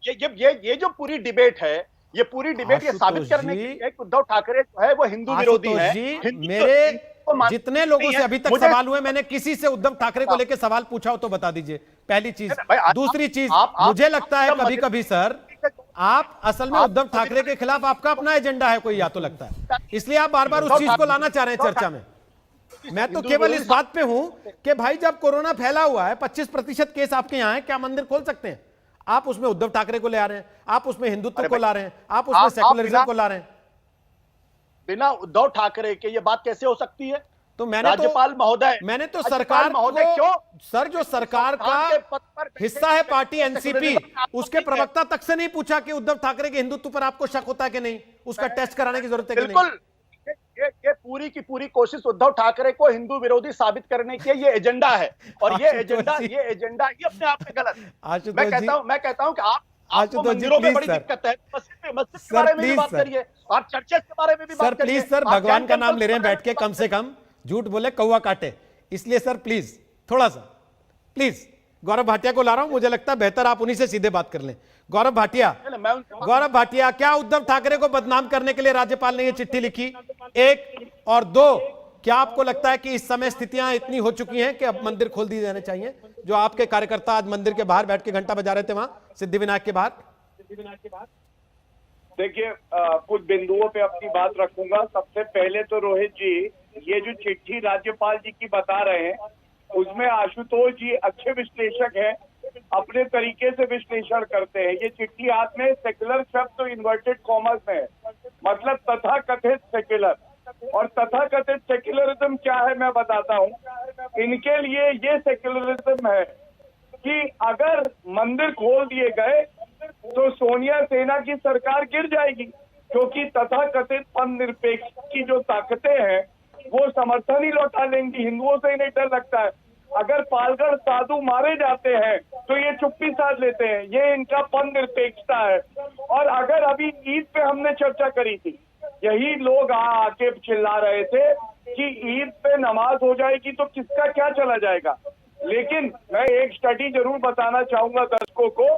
K: ये जो पूरी डिबेट है, ये पूरी डिबेट ये साबित करने की है कि उद्धव ठाकरे जो है वो हिंदू विरोधी है।
A: मेरे जितने लोगों से अभी तक सवाल हुए, मैंने किसी से उद्धव ठाकरे को लेकर सवाल पूछा हो तो बता दीजिए, पहली चीज। दूसरी चीज, मुझे लगता है कभी कभी सर, आप असल में उद्धव ठाकरे के खिलाफ आपका अपना एजेंडा है कोई, या तो लगता है, इसलिए आप बार बार उस चीज को लाना चाह रहे हैं चर्चा में। मैं तो केवल इस बात पे हूं कि भाई जब कोरोना फैला हुआ है, 25% केस आपके यहां है, क्या मंदिर खोल सकते हैं? आप उसमें उद्धव ठाकरे को ले आ रहे हैं, आप उसमें हिंदुत्व को ला रहे हैं, आप उसमें सेकुलरिज्म को ला रहे हैं।
K: बिना उद्धव ठाकरे के ये बात कैसे हो सकती है?
A: तो मैंने
K: राज्यपाल महोदय,
A: मैंने तो सरकार
K: महोदय क्यों
A: सर, जो सरकार का हिस्सा है पार्टी एनसीपी, उसके प्रवक्ता तक से नहीं पूछा कि उद्धव ठाकरे के हिंदुत्व पर आपको शक होता है कि नहीं, उसका टेस्ट कराने की जरूरत है कि नहीं?
K: ये पूरी की पूरी कोशिश उद्धव ठाकरे को हिंदू विरोधी साबित करने की ये एजेंडा है, और ये एजेंडा ये अपने आप में गलत है। मैं कहता हूं कि आपको मंदिरों में बड़ी दिक्कत है, मस्जिद के बारे में भी बात करिए, आप चर्चेस के बारे में भी बात करिए।
A: प्लीज सर, भगवान का नाम ले रहे हैं बैठ के, कम से कम झूठ बोले कौवा काटे, इसलिए सर प्लीज थोड़ा सा, प्लीज। गौरव भाटिया को ला रहा हूं, मुझे लगता है बेहतर आप उन्हीं से सीधे बात कर लें। गौरव भाटिया, क्या उद्धव ठाकरे को बदनाम करने के लिए राज्यपाल ने यह चिट्ठी लिखी? 1 और 2, क्या आपको लगता है कि इस समय स्थितियां इतनी हो चुकी हैं कि अब मंदिर खोल दिए जाने चाहिए? जो आपके कार्यकर्ता आज मंदिर के बाहर बैठ के घंटा बजा रहे थे वहां सिद्धिविनायक के बाहर।
H: देखिए, कुछ बिंदुओं पे अपनी बात रखूंगा। सबसे पहले तो रोहित जी, ये जो चिट्ठी राज्यपाल जी की बता रहे हैं, उसमें आशुतोष जी अच्छे विश्लेषक हैं, अपने तरीके से विश्लेषण करते हैं। ये चिट्ठी हाथ में, सेक्युलर शब्द तो इन्वर्टेड कॉमर्स में है, मतलब तथाकथित सेक्युलर। और तथाकथित सेक्युलरिज्म क्या है मैं बताता हूँ। इनके लिए ये सेक्युलरिज्म है कि अगर मंदिर खोल दिए गए तो सोनिया सेना की सरकार गिर जाएगी, क्योंकि तथाकथित पंथ निरपेक्ष की जो ताकतें हैं वो समर्थन ही लौटा लेंगी। हिंदुओं से इन्हें डर लगता है। अगर पालगढ़ साधु मारे जाते हैं तो ये चुप्पी साध लेते हैं, ये इनका पंथ निरपेक्षता है। और अगर अभी ईद पे हमने चर्चा करी थी, यही लोग आके चिल्ला रहे थे कि ईद पे नमाज हो जाएगी तो किसका क्या चला जाएगा। लेकिन मैं एक स्टडी जरूर बताना चाहूंगा दर्शकों को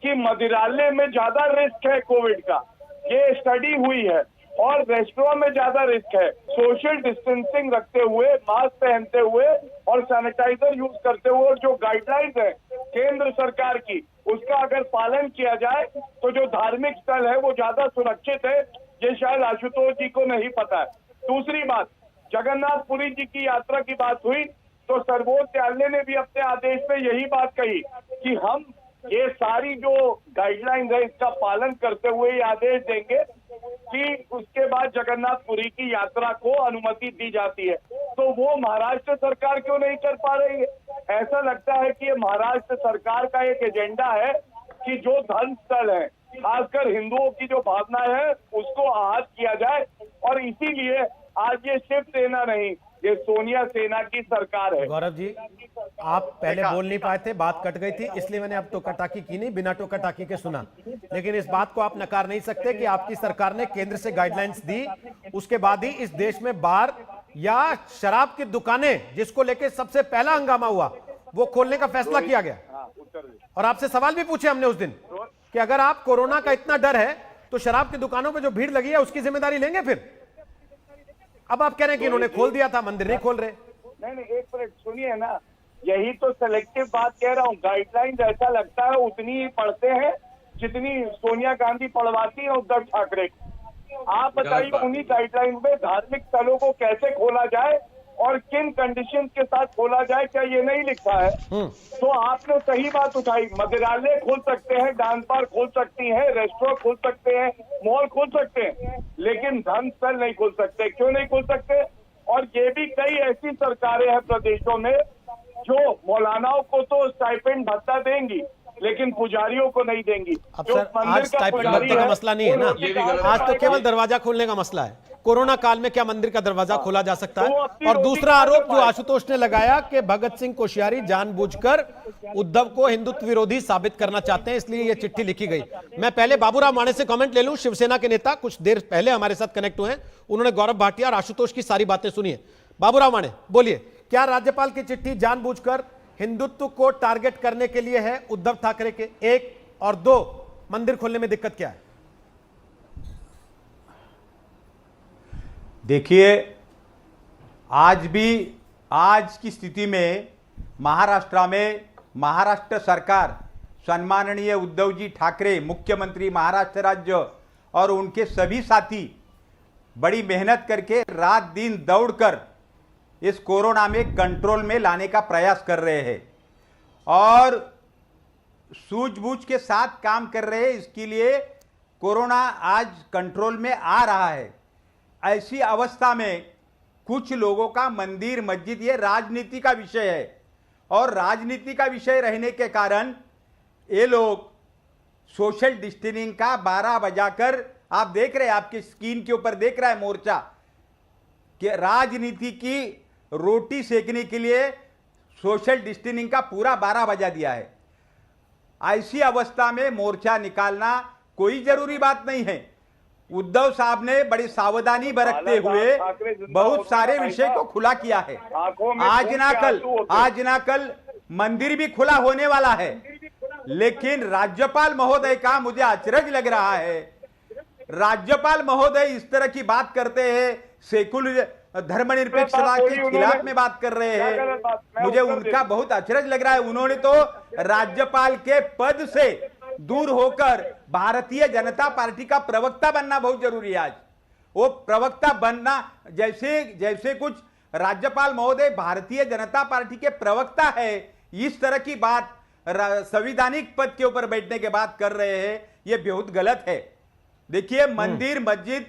H: कि मदिरालय में ज्यादा रिस्क है कोविड का, ये स्टडी हुई है, और रेस्टोरेंट में ज्यादा रिस्क है। सोशल डिस्टेंसिंग रखते हुए, मास्क पहनते हुए और सैनिटाइजर यूज करते हुए, और जो गाइडलाइंस है केंद्र सरकार की, उसका अगर पालन किया जाए तो जो धार्मिक स्थल है वो ज्यादा सुरक्षित है। ये शायद आशुतोष जी को नहीं पता है। दूसरी बात,
L: जगन्नाथपुरी जी की यात्रा की बात हुई तो सर्वोच्च न्यायालय ने भी अपने आदेश में यही बात कही कि हम ये सारी जो गाइडलाइन है इसका पालन करते हुए ये आदेश देंगे कि उसके बाद जगन्नाथपुरी की यात्रा को अनुमति दी जाती है। तो वो महाराष्ट्र सरकार क्यों नहीं कर पा रही है? ऐसा लगता है कि ये महाराष्ट्र सरकार का एक एजेंडा है कि जो धर्म स्थल है, खासकर हिंदुओं की जो भावना है उसको आहत किया जाए, और इसीलिए आज ये शिवसेना नहीं, ये सोनिया सेना की सरकार है।
A: गौरव जी, आप पहले बोल नहीं पाए थे, बात कट गई थी, इसलिए मैंने अब टोका टाकी की नहीं, बिना टोका टाकी के सुना। लेकिन इस बात को आप नकार नहीं सकते कि आपकी सरकार ने केंद्र से गाइडलाइंस दी, उसके बाद ही इस देश में बार या शराब की दुकानें जिसको लेके सबसे पहला हंगामा हुआ वो खोलने का फैसला किया गया। और आपसे सवाल भी पूछे हमने उस दिन कि अगर आप कोरोना का इतना डर है तो शराब की दुकानों पे जो भीड़ लगी है उसकी जिम्मेदारी लेंगे फिर? अब आप कह रहे हैं कि इन्होंने खोल दिया था, मंदिर नहीं खोल रहे।
L: नहीं, एक मिनट सुनिए ना, यही तो सेलेक्टिव बात कह रहा हूँ। गाइडलाइंस ऐसा लगता है उतनी ही पढ़ते हैं जितनी सोनिया गांधी पढ़वाती है उद्धव ठाकरे को। आप बताइए उन्हीं गाइडलाइन में धार्मिक स्थलों को कैसे खोला जाए और किन कंडीशन के साथ खोला जाए, क्या ये नहीं लिखा है? तो आपने सही बात उठाई, मदिरालय खोल सकते हैं, डांस बार खोल सकती हैं, रेस्टोरेंट खोल सकते हैं, मॉल खोल सकते हैं, लेकिन धर्मस्थल नहीं खोल सकते। क्यों नहीं खोल सकते? और ये भी कई ऐसी सरकारें हैं प्रदेशों में जो मौलानाओं को तो स्टाइपेंड भत्ता देंगी लेकिन पुजारियों को नहीं देंगी।
A: अब सर, आज स्टाइपेंड भत्ते का मसला नहीं है ना, आज तो केवल दरवाजा खोलने का मसला है। कोरोना काल में क्या मंदिर का दरवाजा खोला जा सकता है? और दूसरा आरोप जो आशुतोष ने लगाया कि भगत सिंह कोश्यारी जानबूझकर उद्धव को हिंदुत्व विरोधी साबित करना चाहते हैं, इसलिए यह चिट्ठी लिखी गई। मैं पहले बाबूराव माणे से कमेंट ले लूं, शिवसेना के नेता कुछ देर पहले हमारे साथ कनेक्ट हुए हैं, उन्होंने गौरव भाटिया और आशुतोष की सारी बातें सुनी है। बाबूराव माणे, बोलिए, क्या राज्यपाल की चिट्ठी जानबूझकर हिंदुत्व को टारगेट करने के लिए है उद्धव ठाकरे के? एक, और दो, मंदिर खोलने में दिक्कत क्या है?
M: देखिए, आज की स्थिति में महाराष्ट्र सरकार, सम्माननीय उद्धव जी ठाकरे मुख्यमंत्री महाराष्ट्र राज्य और उनके सभी साथी बड़ी मेहनत करके रात दिन दौड़कर इस कोरोना में कंट्रोल में लाने का प्रयास कर रहे हैं और सूझबूझ के साथ काम कर रहे हैं। इसके लिए कोरोना आज कंट्रोल में आ रहा है। ऐसी अवस्था में कुछ लोगों का मंदिर मस्जिद ये राजनीति का विषय है और राजनीति का विषय रहने के कारण ये लोग सोशल डिस्टेंसिंग का 12 बजाकर, आप देख रहे हैं, आपके स्क्रीन के ऊपर देख रहा है मोर्चा, कि राजनीति की रोटी सेकने के लिए सोशल डिस्टेंसिंग का पूरा 12 बजा दिया है। ऐसी अवस्था में मोर्चा निकालना कोई जरूरी बात नहीं है। उद्धव साहब ने बड़ी सावधानी बरतते हुए बहुत सारे विषय को खुला किया है। आज ना कल मंदिर भी खुला होने वाला है, लेकिन राज्यपाल महोदय का मुझे अचरज लग रहा है। राज्यपाल महोदय इस तरह की बात करते हैं, सेकुलर धर्मनिरपेक्षता के खिलाफ में बात कर रहे हैं, मुझे उनका बहुत अचरज लग रहा है। उन्होंने तो राज्यपाल के पद से दूर होकर भारतीय जनता पार्टी का प्रवक्ता बनना बहुत जरूरी है। आज वो प्रवक्ता बनना, जैसे कुछ राज्यपाल महोदय भारतीय जनता पार्टी के प्रवक्ता है, इस तरह की बात संवैधानिक पद के ऊपर बैठने के बाद कर रहे हैं, ये बहुत गलत है। देखिए, मंदिर मस्जिद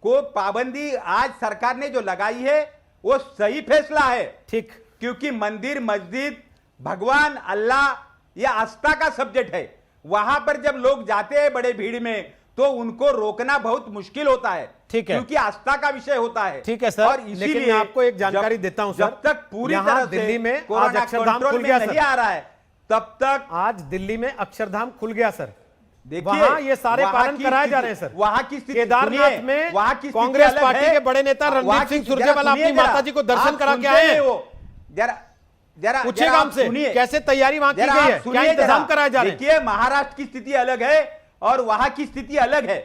M: को पाबंदी आज सरकार ने जो लगाई है वो सही फैसला है।
A: ठीक,
M: क्योंकि मंदिर मस्जिद भगवान अल्लाह ये आस्था का सब्जेक्ट है। वहां पर जब लोग जाते हैं बड़े भीड़ में तो उनको रोकना बहुत मुश्किल होता है।
A: ठीक है,
M: क्योंकि आस्था का विषय होता है।
A: ठीक है सर, और लेकिन मैं आपको एक जानकारी देता हूं सर,
M: जब तक पूरी तरह
A: दिल्ली में
M: आज
A: अक्षरधाम खुल गया
M: नहीं आ रहा है, तब तक
A: आज दिल्ली में अक्षरधाम खुल गया सर।
M: देखिए,
A: वहां ये सारे पालन कराए जा रहे हैं सर।
M: वहां की स्थिति,
A: केदारनाथ में कांग्रेस पार्टी के बड़े नेता रणदीप सिंह सुरजेवाला अपनी माता जी को दर्शन करा के आए हैं। जरा पूछेगा हमसे कैसे तैयारी वहां की गई है, क्या इंतजाम कराए जा रहे हैं।
M: देखिए, महाराष्ट्र की स्थिति अलग है और वहां की स्थिति अलग है,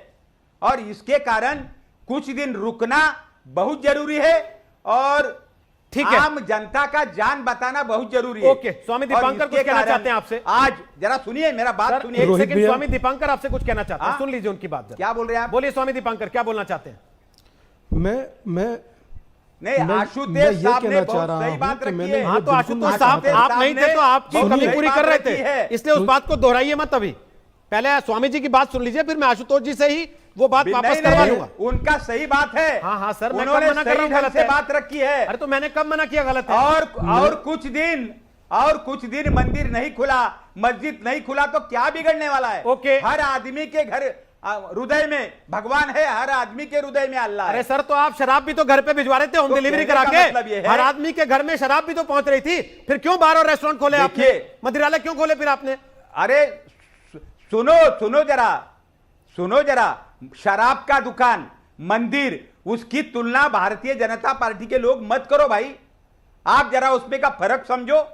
M: और इसके कारण कुछ दिन रुकना बहुत जरूरी है और
A: ठीक है,
M: आम जनता का जान बताना बहुत जरूरी है।
A: ओके, स्वामी दीपांकर कुछ कहना चाहते हैं आपसे।
M: आज जरा सुनिए, मेरा बात सुनिए
A: एक सेकंड। स्वामी दीपांकर आपसे कुछ कहना चाहते हैं, सुन लीजिए उनकी बात।
M: क्या बोल रहे हैं आप?
A: बोलिए स्वामी दीपांकर, क्या बोलना चाहते हैं?
M: नहीं,
I: मैं
M: आशुतोष
I: ये
M: साहब ने
I: कहना
M: बहुत
I: चाह रहा
M: सही
I: हूं
M: बात
I: कि
M: रखी
I: मैंने
M: है।
A: हाँ तो आशुतोष
I: बिल्कुल
A: साहब आप नहीं थे तो आपकी
M: बहुत
A: कमी
M: सही
A: पूरी
M: बात
A: कर रहे
M: रखी है।
A: थे, इसलिए उस बात को दोहराइए मत। अभी पहले स्वामी जी की बात सुन लीजिए, फिर मैं आशुतोष जी से ही वो बात वापस
M: नहीं,
A: करवा
M: नहीं,
A: लूंगा।
M: उनका सही बात है।
A: हाँ हाँ सर, मैं कब
M: उन्होंने
A: मना कर रहा हूँ
M: सही ढंग
A: गलत
M: से
A: है?
M: बात रखी है।
A: अरे तो मैंने कब मना किया गलत है?
M: और कुछ दिन मंदिर नहीं खुला, मस्जिद नहीं खुला तो क्या बिगड़ने वाला है?
A: ओके।
M: हर आदमी के घर हृदय में भगवान है, हर आदमी के हृदय में अल्लाह है।
A: अरे सर, तो आप शराब भी तो घर पे भिजवा रहे थे होम
M: तो
A: डिलीवरी
M: कहने
A: करा
M: का
A: के।
M: मतलब ये है-
A: हर आदमी के घर में शराब भी तो पहुंच रही थी, फिर क्यों बार और रेस्टोरेंट खोले आपने?
M: देखिए-
A: मदिरालय क्यों खोले फिर आपने?
M: अरे सुनो जरा, शराब का दुकान, मंदिर, उसकी तुलना भारतीय जनता पार्टी के लोग मत करो भाई। आप जरा उसमें का फर्क समझो।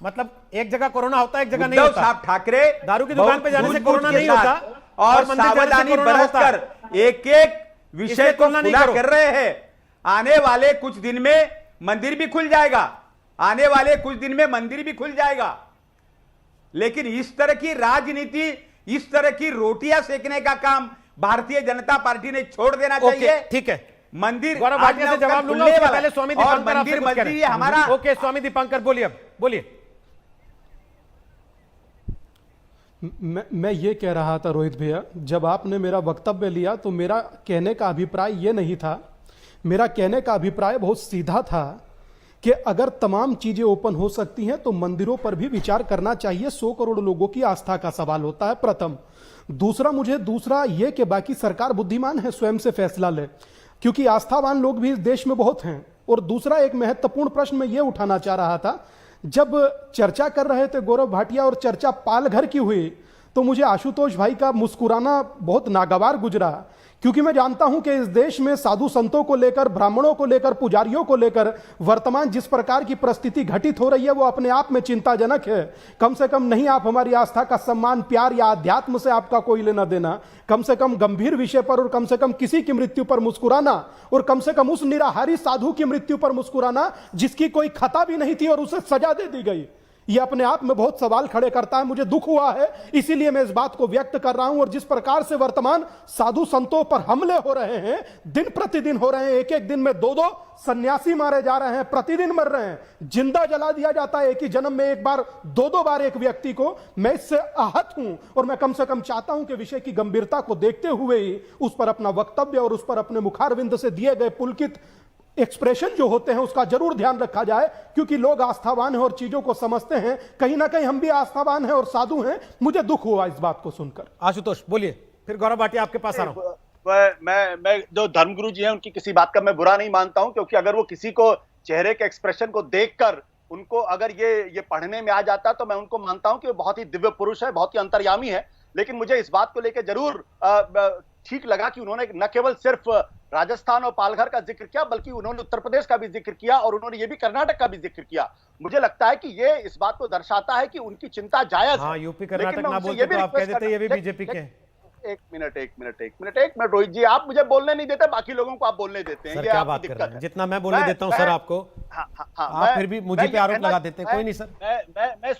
A: मतलब एक जगह कोरोना होता है, एक जगह नहीं
M: उद्धव
A: होता।
M: साहब ठाकरे
A: दारू की दुकान पे जाने से
M: बहुत
A: कोरोना
M: सूझबूझ
A: नहीं
M: के
A: होता
M: साथ और
A: मंदिर जाने से
M: सावधानी
A: कोरोना होता है।
M: बरतकर एक एक विषय
A: इसलिए
M: को
A: तुलना नहीं
M: खुला
A: करो।
M: कर रहे हैं। आने वाले कुछ दिन में मंदिर भी खुल जाएगा, आने वाले कुछ दिन में मंदिर भी खुल जाएगा, लेकिन इस तरह की राजनीति, इस तरह की रोटियां सेकने का काम भारतीय जनता पार्टी ने छोड़ देना चाहिए।
A: ठीक है,
M: मंदिर
A: गौरव भाटिया से जवाब लूंगा, उसके पहले स्वामी
M: और
A: दीपांकर आपसे
M: मंदिर
A: कुछ कह रहे
M: मस्जिद
A: हैं।
M: हमारा।
A: ओके स्वामी दीपांकर बोलिए, अब बोलिए।
I: मैं ये कह रहा था रोहित भैया, जब आपने मेरा वक्तव्य लिया तो मेरा कहने का अभिप्राय ये नहीं था। मेरा कहने का अभिप्राय बहुत सीधा था कि अगर तमाम चीजें ओपन हो सकती हैं तो मंदिरों पर भी विचार करना चाहिए। 100 करोड़ लोगों की आस्था का सवाल होता है, प्रथम। दूसरा ये कि बाकी सरकार बुद्धिमान है, स्वयं से फैसला ले, क्योंकि आस्थावान लोग भी इस देश में बहुत हैं। और दूसरा एक महत्वपूर्ण प्रश्न मैं ये उठाना चाह रहा था, जब चर्चा कर रहे थे गौरव भाटिया और चर्चा पालघर की हुई, तो मुझे आशुतोष भाई का मुस्कुराना बहुत नागवार गुजरा, क्योंकि मैं जानता हूं कि इस देश में साधु संतों को लेकर, ब्राह्मणों को लेकर, पुजारियों को लेकर वर्तमान जिस प्रकार की परिस्थिति घटित हो रही है वो अपने आप में चिंताजनक है। कम से कम नहीं आप हमारी आस्था का सम्मान, प्यार या अध्यात्म से आपका कोई लेना देना, कम से कम गंभीर विषय पर और कम से कम किसी की मृत्यु पर मुस्कुराना, और कम से कम उस निराहारी साधु की मृत्यु पर मुस्कुराना जिसकी कोई खता भी नहीं थी और उसे सजा दे दी गई, ये अपने आप में बहुत सवाल खड़े करता है। मुझे दुख हुआ है, इसीलिए मैं इस बात को व्यक्त कर रहा हूं। और जिस प्रकार से वर्तमान साधु संतों पर हमले हो रहे हैं, दिन प्रतिदिन हो रहे हैं, एक एक दिन में 2-2 सन्यासी मारे जा रहे हैं, प्रतिदिन मर रहे हैं, जिंदा जला दिया जाता है एक ही जन्म में, एक बार 2-2 बार एक व्यक्ति को। मैं इससे आहत हूं और मैं कम से कम चाहता हूं कि विषय की गंभीरता को देखते हुए ही उस पर अपना वक्तव्य और उस पर अपने मुखारविंद से दिए गए पुलकित एक्सप्रेशन जो होते हैं उसका जरूर ध्यान रखा जाए, क्योंकि लोग आस्थावान हैं और चीजों को समझते हैं। कहीं ना कहीं हम भी आस्थावान हैं और साधु हैं। मुझे दुख हुआ इस बात को सुनकर।
A: आशुतोष बोलिए, फिर गौरव भाटिया आपके पास आ रहा हूं।
K: मैं जो धर्मगुरु जी हैं उनकी किसी बात का मैं बुरा नहीं मानता हूं, क्योंकि अगर वो किसी को चेहरे के एक्सप्रेशन को देखकर उनको अगर ये पढ़ने में आ जाता तो मैं उनको मानता हूं कि वो बहुत ही दिव्य पुरुष है, बहुत ही अंतर्यामी है। लेकिन मुझे इस बात को लेकर जरूर ठीक लगा कि उन्होंने न केवल सिर्फ राजस्थान और पालघर का जिक्र किया, बल्कि उन्होंने उत्तर प्रदेश का भी जिक्र किया और उन्होंने ये भी कर्नाटक का भी जिक्र किया। मुझे लगता है कि ये इस बात को दर्शाता है कि उनकी चिंता जायज है।
A: यूपी कर्नाटक ना बोलते तो आप कह देते ये भी बीजेपी के।
K: एक मिनट रोहित जी, आप मुझे बोलने नहीं देते, बाकी लोगों को आप बोलने देते हैं।
A: सर,
K: ये
A: क्या
K: आपकी
A: बात कर
K: दिक्कत
A: रहे हैं?
K: है।
A: जितना मैं बोलने देता हूं सर आपको, आप फिर भी मुझे पे आरोप लगा देते हैं। कोई नहीं सर,
K: मैं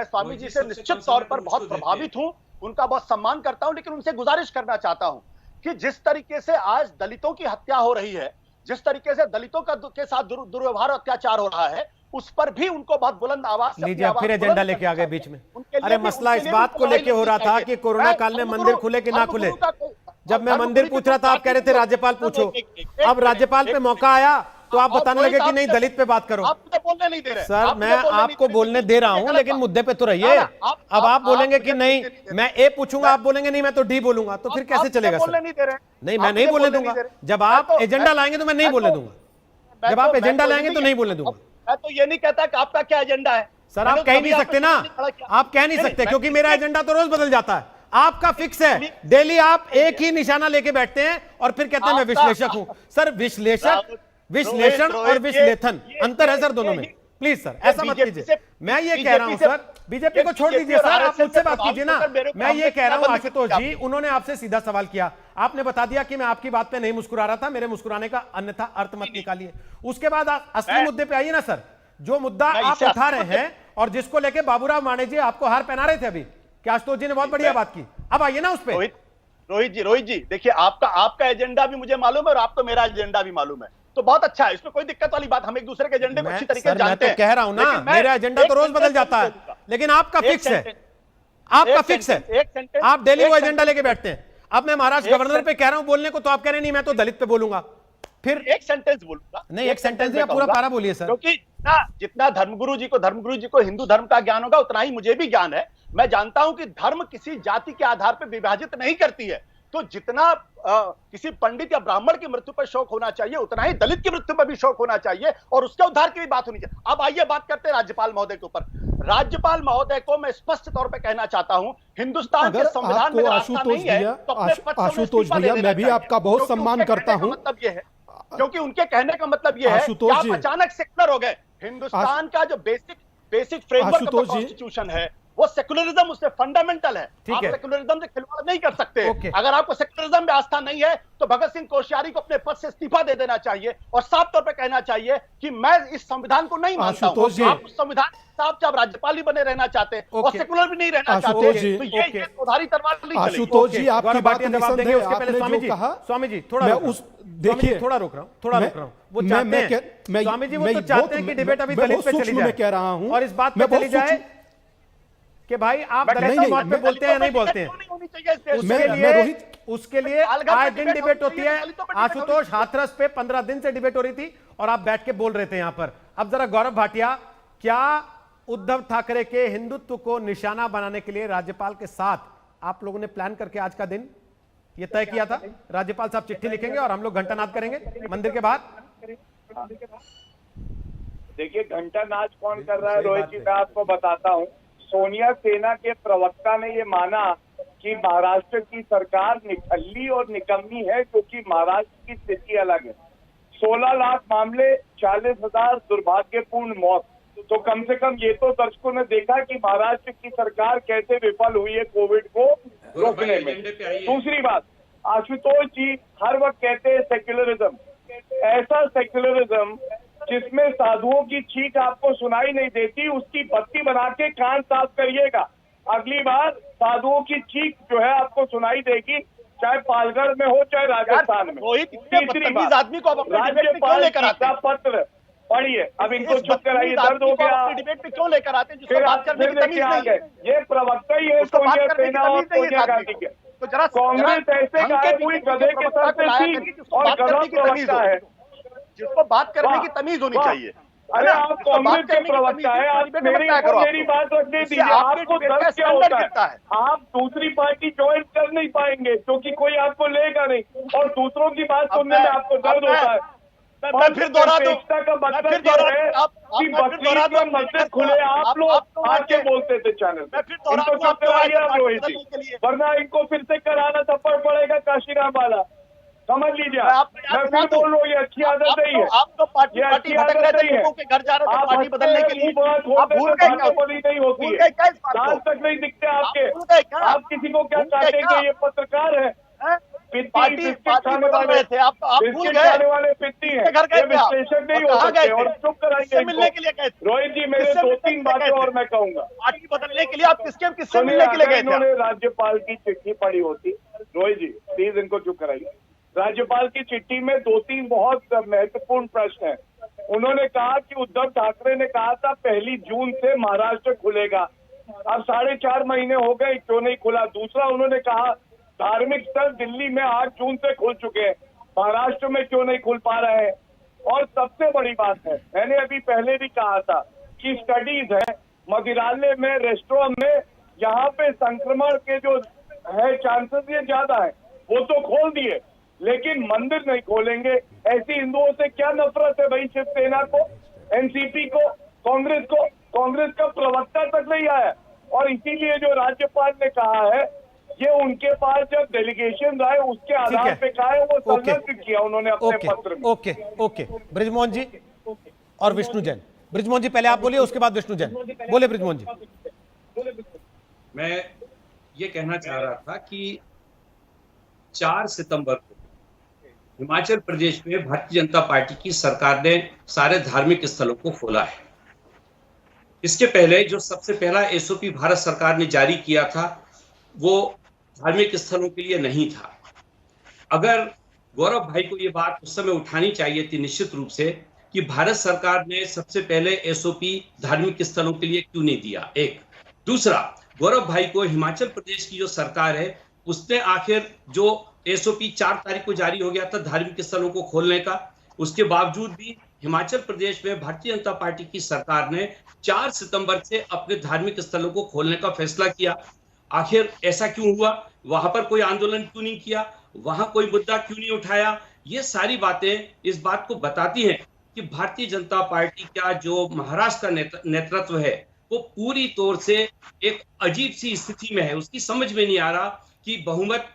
K: स्वामी जी से निश्चित तौर पर बहुत प्रभावित हूं, उनका बहुत सम्मान करता हूं, लेकिन उनसे गुजारिश करना चाहता हूं कि जिस तरीके से आज दलितों की हत्या हो रही है, जिस तरीके से दलितों के साथ दुर्व्यवहार और अत्याचार हो रहा है, उस पर भी उनको बहुत बुलंद आवाज से
A: लीजिए, फिर एजेंडा लेके आ गए बीच में। अरे मसला इस बात को लेके हो रहा था कि कोरोना काल में मंदिर खुले कि ना खुले। जब मैं मंदिर पूछ रहा था आप कह रहे थे राज्यपाल पूछो, अब राज्यपाल पे मौका आया तो आप बताने लगे कि नहीं दलित पे बात करो।
K: आप मुझे बोलने नहीं दे रहे।
A: सर, मैं आपको बोलने दे रहा हूं, लेकिन मुद्दे पे तो रहिए। अब आप बोलेंगे कि नहीं मैं ए पूछूंगा, आप बोलेंगे नहीं मैं तो डी बोलूंगा, तो फिर कैसे चलेगा सर? नहीं, मैं नहीं बोलने दूंगा। जब आप एजेंडा लाएंगे तो मैं नहीं बोलने दूंगा। जब आप एजेंडा लाएंगे तो नहीं बोलने दूंगा।
K: मैं तो ये नहीं कहता कि आपका क्या एजेंडा है
A: सर। आप कह नहीं सकते ना, आप कह नहीं सकते, क्योंकि मेरा एजेंडा तो रोज बदल जाता है। आपका फिक्स है, डेली आप एक ही निशाना लेके बैठते हैं और फिर कहते हैं मैं विश्लेषक हूं। सर, विश्लेषण और विश्लेषण अंतर है सर दोनों में। प्लीज सर, ऐसा मत कीजिए। मैं ये कह रहा हूं सर, बीजेपी को छोड़ दीजिए सर, आप मुझसे बात कीजिए ना। मैं ये कह रहा हूं आशुतोष जी, उन्होंने आपसे सीधा सवाल किया, आपने बता दिया कि मैं आपकी बात पे नहीं मुस्कुरा रहा था, मेरे मुस्कुराने का अन्यथा अर्थ मत निकालिए। उसके बाद आप असली मुद्दे पे आइए ना सर। जो मुद्दा आप उठा रहे हैं और जिसको लेके बाबूराव माने जी आपको हार पहना रहे थे अभी, क्या आशुतोष जी ने बहुत बढ़िया बात की, अब आइए ना उस पर।
K: रोहित जी देखिए, आपका एजेंडा भी मुझे मालूम है और आपको मेरा एजेंडा भी मालूम है, तो बहुत अच्छा है, इसमें कोई दिक्कत वाली बात, हम एक दूसरे के एजेंडे को अच्छी तरीके से जानते हैं।
A: मैं तो कह रहा हूं ना, मेरा एजेंडा तो रोज बदल जाता है, लेकिन आपका फिक्स है, आपका फिक्स है, आप डेली वो एजेंडा लेके बैठते हैं। अब मैं महाराष्ट्र गवर्नर पे कह रहा हूं बोलने को, तो आप कह रहे नहीं मैं तो दलित पे बोलूंगा, फिर एक सेंटेंस बोलूंगा। नहीं, एक सेंटेंस नहीं, पूरा पारा बोलिए सर।
K: क्योंकि जितना धर्मगुरु जी को हिंदू धर्म का ज्ञान होगा, उतना ही मुझे भी ज्ञान है। मैं जानता हूं कि धर्म किसी जाति के आधार पर विभाजित नहीं करती है, तो जितना किसी पंडित या ब्राह्मण की मृत्यु पर शोक होना चाहिए, उतना ही दलित की मृत्यु पर भी शोक होना चाहिए, और उसके उद्धार की भी बात होनी चाहिए। अब आइए बात करते हैं राज्यपाल महोदय के ऊपर। राज्यपाल महोदय को मैं स्पष्ट तौर पे कहना चाहता हूं, हिंदुस्तान के संविधान में आस्था नहीं है तो अपने पद से
I: आशुतोष भैया, मैं भी आपका बहुत सम्मान करता हूं,
K: मतलब ये है, क्योंकि उनके कहने का मतलब ये है कि आप अचानक सेक्युलर हो गए। हिंदुस्तान का जो बेसिक फ्रेमवर्क ऑफ कॉन्स्टिट्यूशन है वो सेकुलरिज्म, उससे फंडामेंटल है। आप सेकुलरिज्म से खिलवाड़ नहीं कर सकते। अगर आपको सेकुलरिज्म में आस्था नहीं है तो भगत सिंह कोश्यारी को अपने पद से इस्तीफा दे देना चाहिए और साफ तौर पे कहना चाहिए कि मैं इस संविधान को नहीं मानता हूं। आप उस संविधान साहब राज्यपाल ही बने रहना चाहते हैं और सेकुलर भी नहीं रहना चाहते, तो ये उधारी तलवार नहीं चलेगी।
I: आशुतोष जी, आपकी बात जवाब देंगे, उसके पहले
A: स्वामी जी थोड़ा
I: देखिए,
A: थोड़ा रुक रहा हूं, वो चाहते हैं स्वामी जी, वो तो चाहते हैं कि डिबेट अभी दलित पे चली जाए,
I: मैं कह रहा हूं,
A: और इस बात पे चली जाए कि भाई आप दलित की बात पे बोलते हैं या नहीं बोलते हैं। उसके लिए आए दिन डिबेट होती है। आशुतोष हाथरस पे 15 दिन से डिबेट हो रही थी और आप बैठ के बोल रहे थे यहां पर। अब जरा गौरव भाटिया, क्या उद्धव ठाकरे के हिंदुत्व को निशाना बनाने के लिए राज्यपाल के साथ आप लोगों ने प्लान करके आज का दिन ये तय किया था? राज्यपाल साहब चिट्ठी लिखेंगे और हम लोग घंटानाद करेंगे मंदिर के बाहर।
L: देखिए, घंटा नाच कौन कर रहा है रोहित जी, मैं आपको बताता हूँ। सोनिया सेना के प्रवक्ता ने ये माना कि महाराष्ट्र की सरकार निठल्ली और निकम्मी है क्योंकि महाराष्ट्र की स्थिति अलग है। 16 लाख मामले, 40,000 दुर्भाग्यपूर्ण मौत, तो कम से कम ये तो दर्शकों ने देखा कि महाराष्ट्र की सरकार कैसे विफल हुई है कोविड को रोकने में। दूसरी बात, आशुतोष जी हर वक्त कहते हैं सेक्युलरिज्म, ऐसा सेक्युलरिज्म जिसमें साधुओं की चीख आपको सुनाई नहीं देती, उसकी बत्ती बना के कान साफ करिएगा। अगली बार साधुओं की चीख जो है आपको सुनाई देगी, चाहे पालगढ़ में हो चाहे राजस्थान में। तीसरी बात, राज्यपाल का पत्र पढ़िए, अब इनको चुप कराइए, दर्द हो गया।
K: डिबेट पे क्यों लेकर आते हैं जिसको बात करने की तमीज नहीं है?
L: ये प्रवक्ता ही है सोनिया सेना और सोनिया गांधी के। कांग्रेस ऐसे गायब हुई गधे के सर पे थी और गधा प्रवक्ता है
K: जिसको बात करने की तमीज होनी चाहिए।
L: अरे आप कांग्रेस के प्रवक्ता है, आप मेरी बात रखने दीजिए। आपको दर्द क्या होता है? आप दूसरी पार्टी ज्वाइन कर नहीं पाएंगे क्योंकि कोई आपको लेगा नहीं, और दूसरों की बात सुनने में आपको दर्द होता है।
K: मैं फिर दोहरा दूं,
L: का मतलब ये है कि बकरीद में मस्जिद खुले, आप लोग आके बोलते थे चैनल पे, इनको चुप कराइए आप रोहित जी, वरना इनको फिर से कराना थप्पड़ पड़ेगा काशीराम वाला, समझ लीजिए। मैं फिर बोल रहा हूँ, ये अच्छी आदत नहीं है,
K: आप तो पार्टी
L: ये अच्छी आदत नहीं है।
K: के घर जा रहे थे पार्टी बदलने के लिए,
L: आप भूल गए नहीं होती है, दाल तक नहीं दिखते आपके, आप किसी को क्या काटेंगे? ये पत्रकार है,
K: पार्टी बदल रहे थे, आप भूल गए
L: वाले पित्ती है,
K: घर गए
L: विश्लेषण नहीं हो सकते और चुप कराइए
K: मिलने के लिए गए।
L: रोहित जी मेरे 2-3 बातें और मैं कहूंगा।
K: पार्टी बदलने के लिए आप किससे मिलने के लिए गए थे?
L: इन्होंने राज्यपाल की चिट्ठी पढ़ी होती, रोहित जी प्लीज इनको चुप कराइए। राज्यपाल की चिट्ठी में 2-3 बहुत महत्वपूर्ण प्रश्न है। उन्होंने कहा कि उद्धव ठाकरे ने कहा था 1 जून से महाराष्ट्र खुलेगा, अब 4.5 महीने हो गए, क्यों नहीं खुला? दूसरा, उन्होंने कहा धार्मिक स्थल दिल्ली में 8 जून से खुल चुके हैं, महाराष्ट्र में क्यों नहीं खुल पा रहे हैं? और सबसे बड़ी बात है, मैंने अभी पहले भी कहा था कि स्टडीज है मदिरालय में, रेस्टोरेंट में, यहाँ पे संक्रमण के जो है चांसेस ये ज्यादा है, वो तो खोल दिए लेकिन मंदिर नहीं खोलेंगे। ऐसी हिंदुओं से क्या नफरत है भाई शिवसेना को, एनसीपी को, कांग्रेस को? कांग्रेस का प्रवक्ता तक नहीं आया, और इसीलिए जो राज्यपाल ने कहा है ये उनके पास जब डेलीगेशन आए उसके आधार पे कहा है, वो संलग्न किया उन्होंने अपने पत्र में।
A: ओके ब्रिजमोहन जी और विष्णु जैन। ब्रिजमोहन जी पहले आप बोलिए, उसके बाद विष्णु जैन। बोले ब्रिजमोहन जी।
G: मैं ये कहना चाह रहा था कि 4 सितंबर को हिमाचल प्रदेश में भारतीय जनता पार्टी की सरकार ने सारे धार्मिक स्थलों को खोला है। इसके पहले जो सबसे पहला एसओपी भारत सरकार ने जारी किया था वो धार्मिक स्थलों के लिए नहीं था। अगर गौरव भाई को ये बात उस समय उठानी चाहिए थी निश्चित रूप से कि भारत सरकार ने सबसे पहले एसओपी धार्मिक स्थलों के लिए क्यों नहीं दिया, एक। दूसरा, गौरव भाई को हिमाचल प्रदेश की जो सरकार है उसने आखिर जो एसओपी 4 तारीख को जारी हो गया था धार्मिक स्थलों को खोलने का, उसके बावजूद भी हिमाचल प्रदेश में भारतीय जनता पार्टी की सरकार ने 4 सितंबर से अपने धार्मिक स्थलों को खोलने का फैसला किया। आखिर ऐसा क्यों हुआ? वहां पर कोई आंदोलन क्यों नहीं किया? वहां कोई मुद्दा क्यों नहीं उठाया? ये सारी बातें इस बात को बताती हैं कि भारतीय जनता पार्टी का जो महाराष्ट्र का नेतृत्व है वो पूरी तौर से एक अजीब सी स्थिति में है। उसकी समझ में नहीं आ रहा कि बहुमत,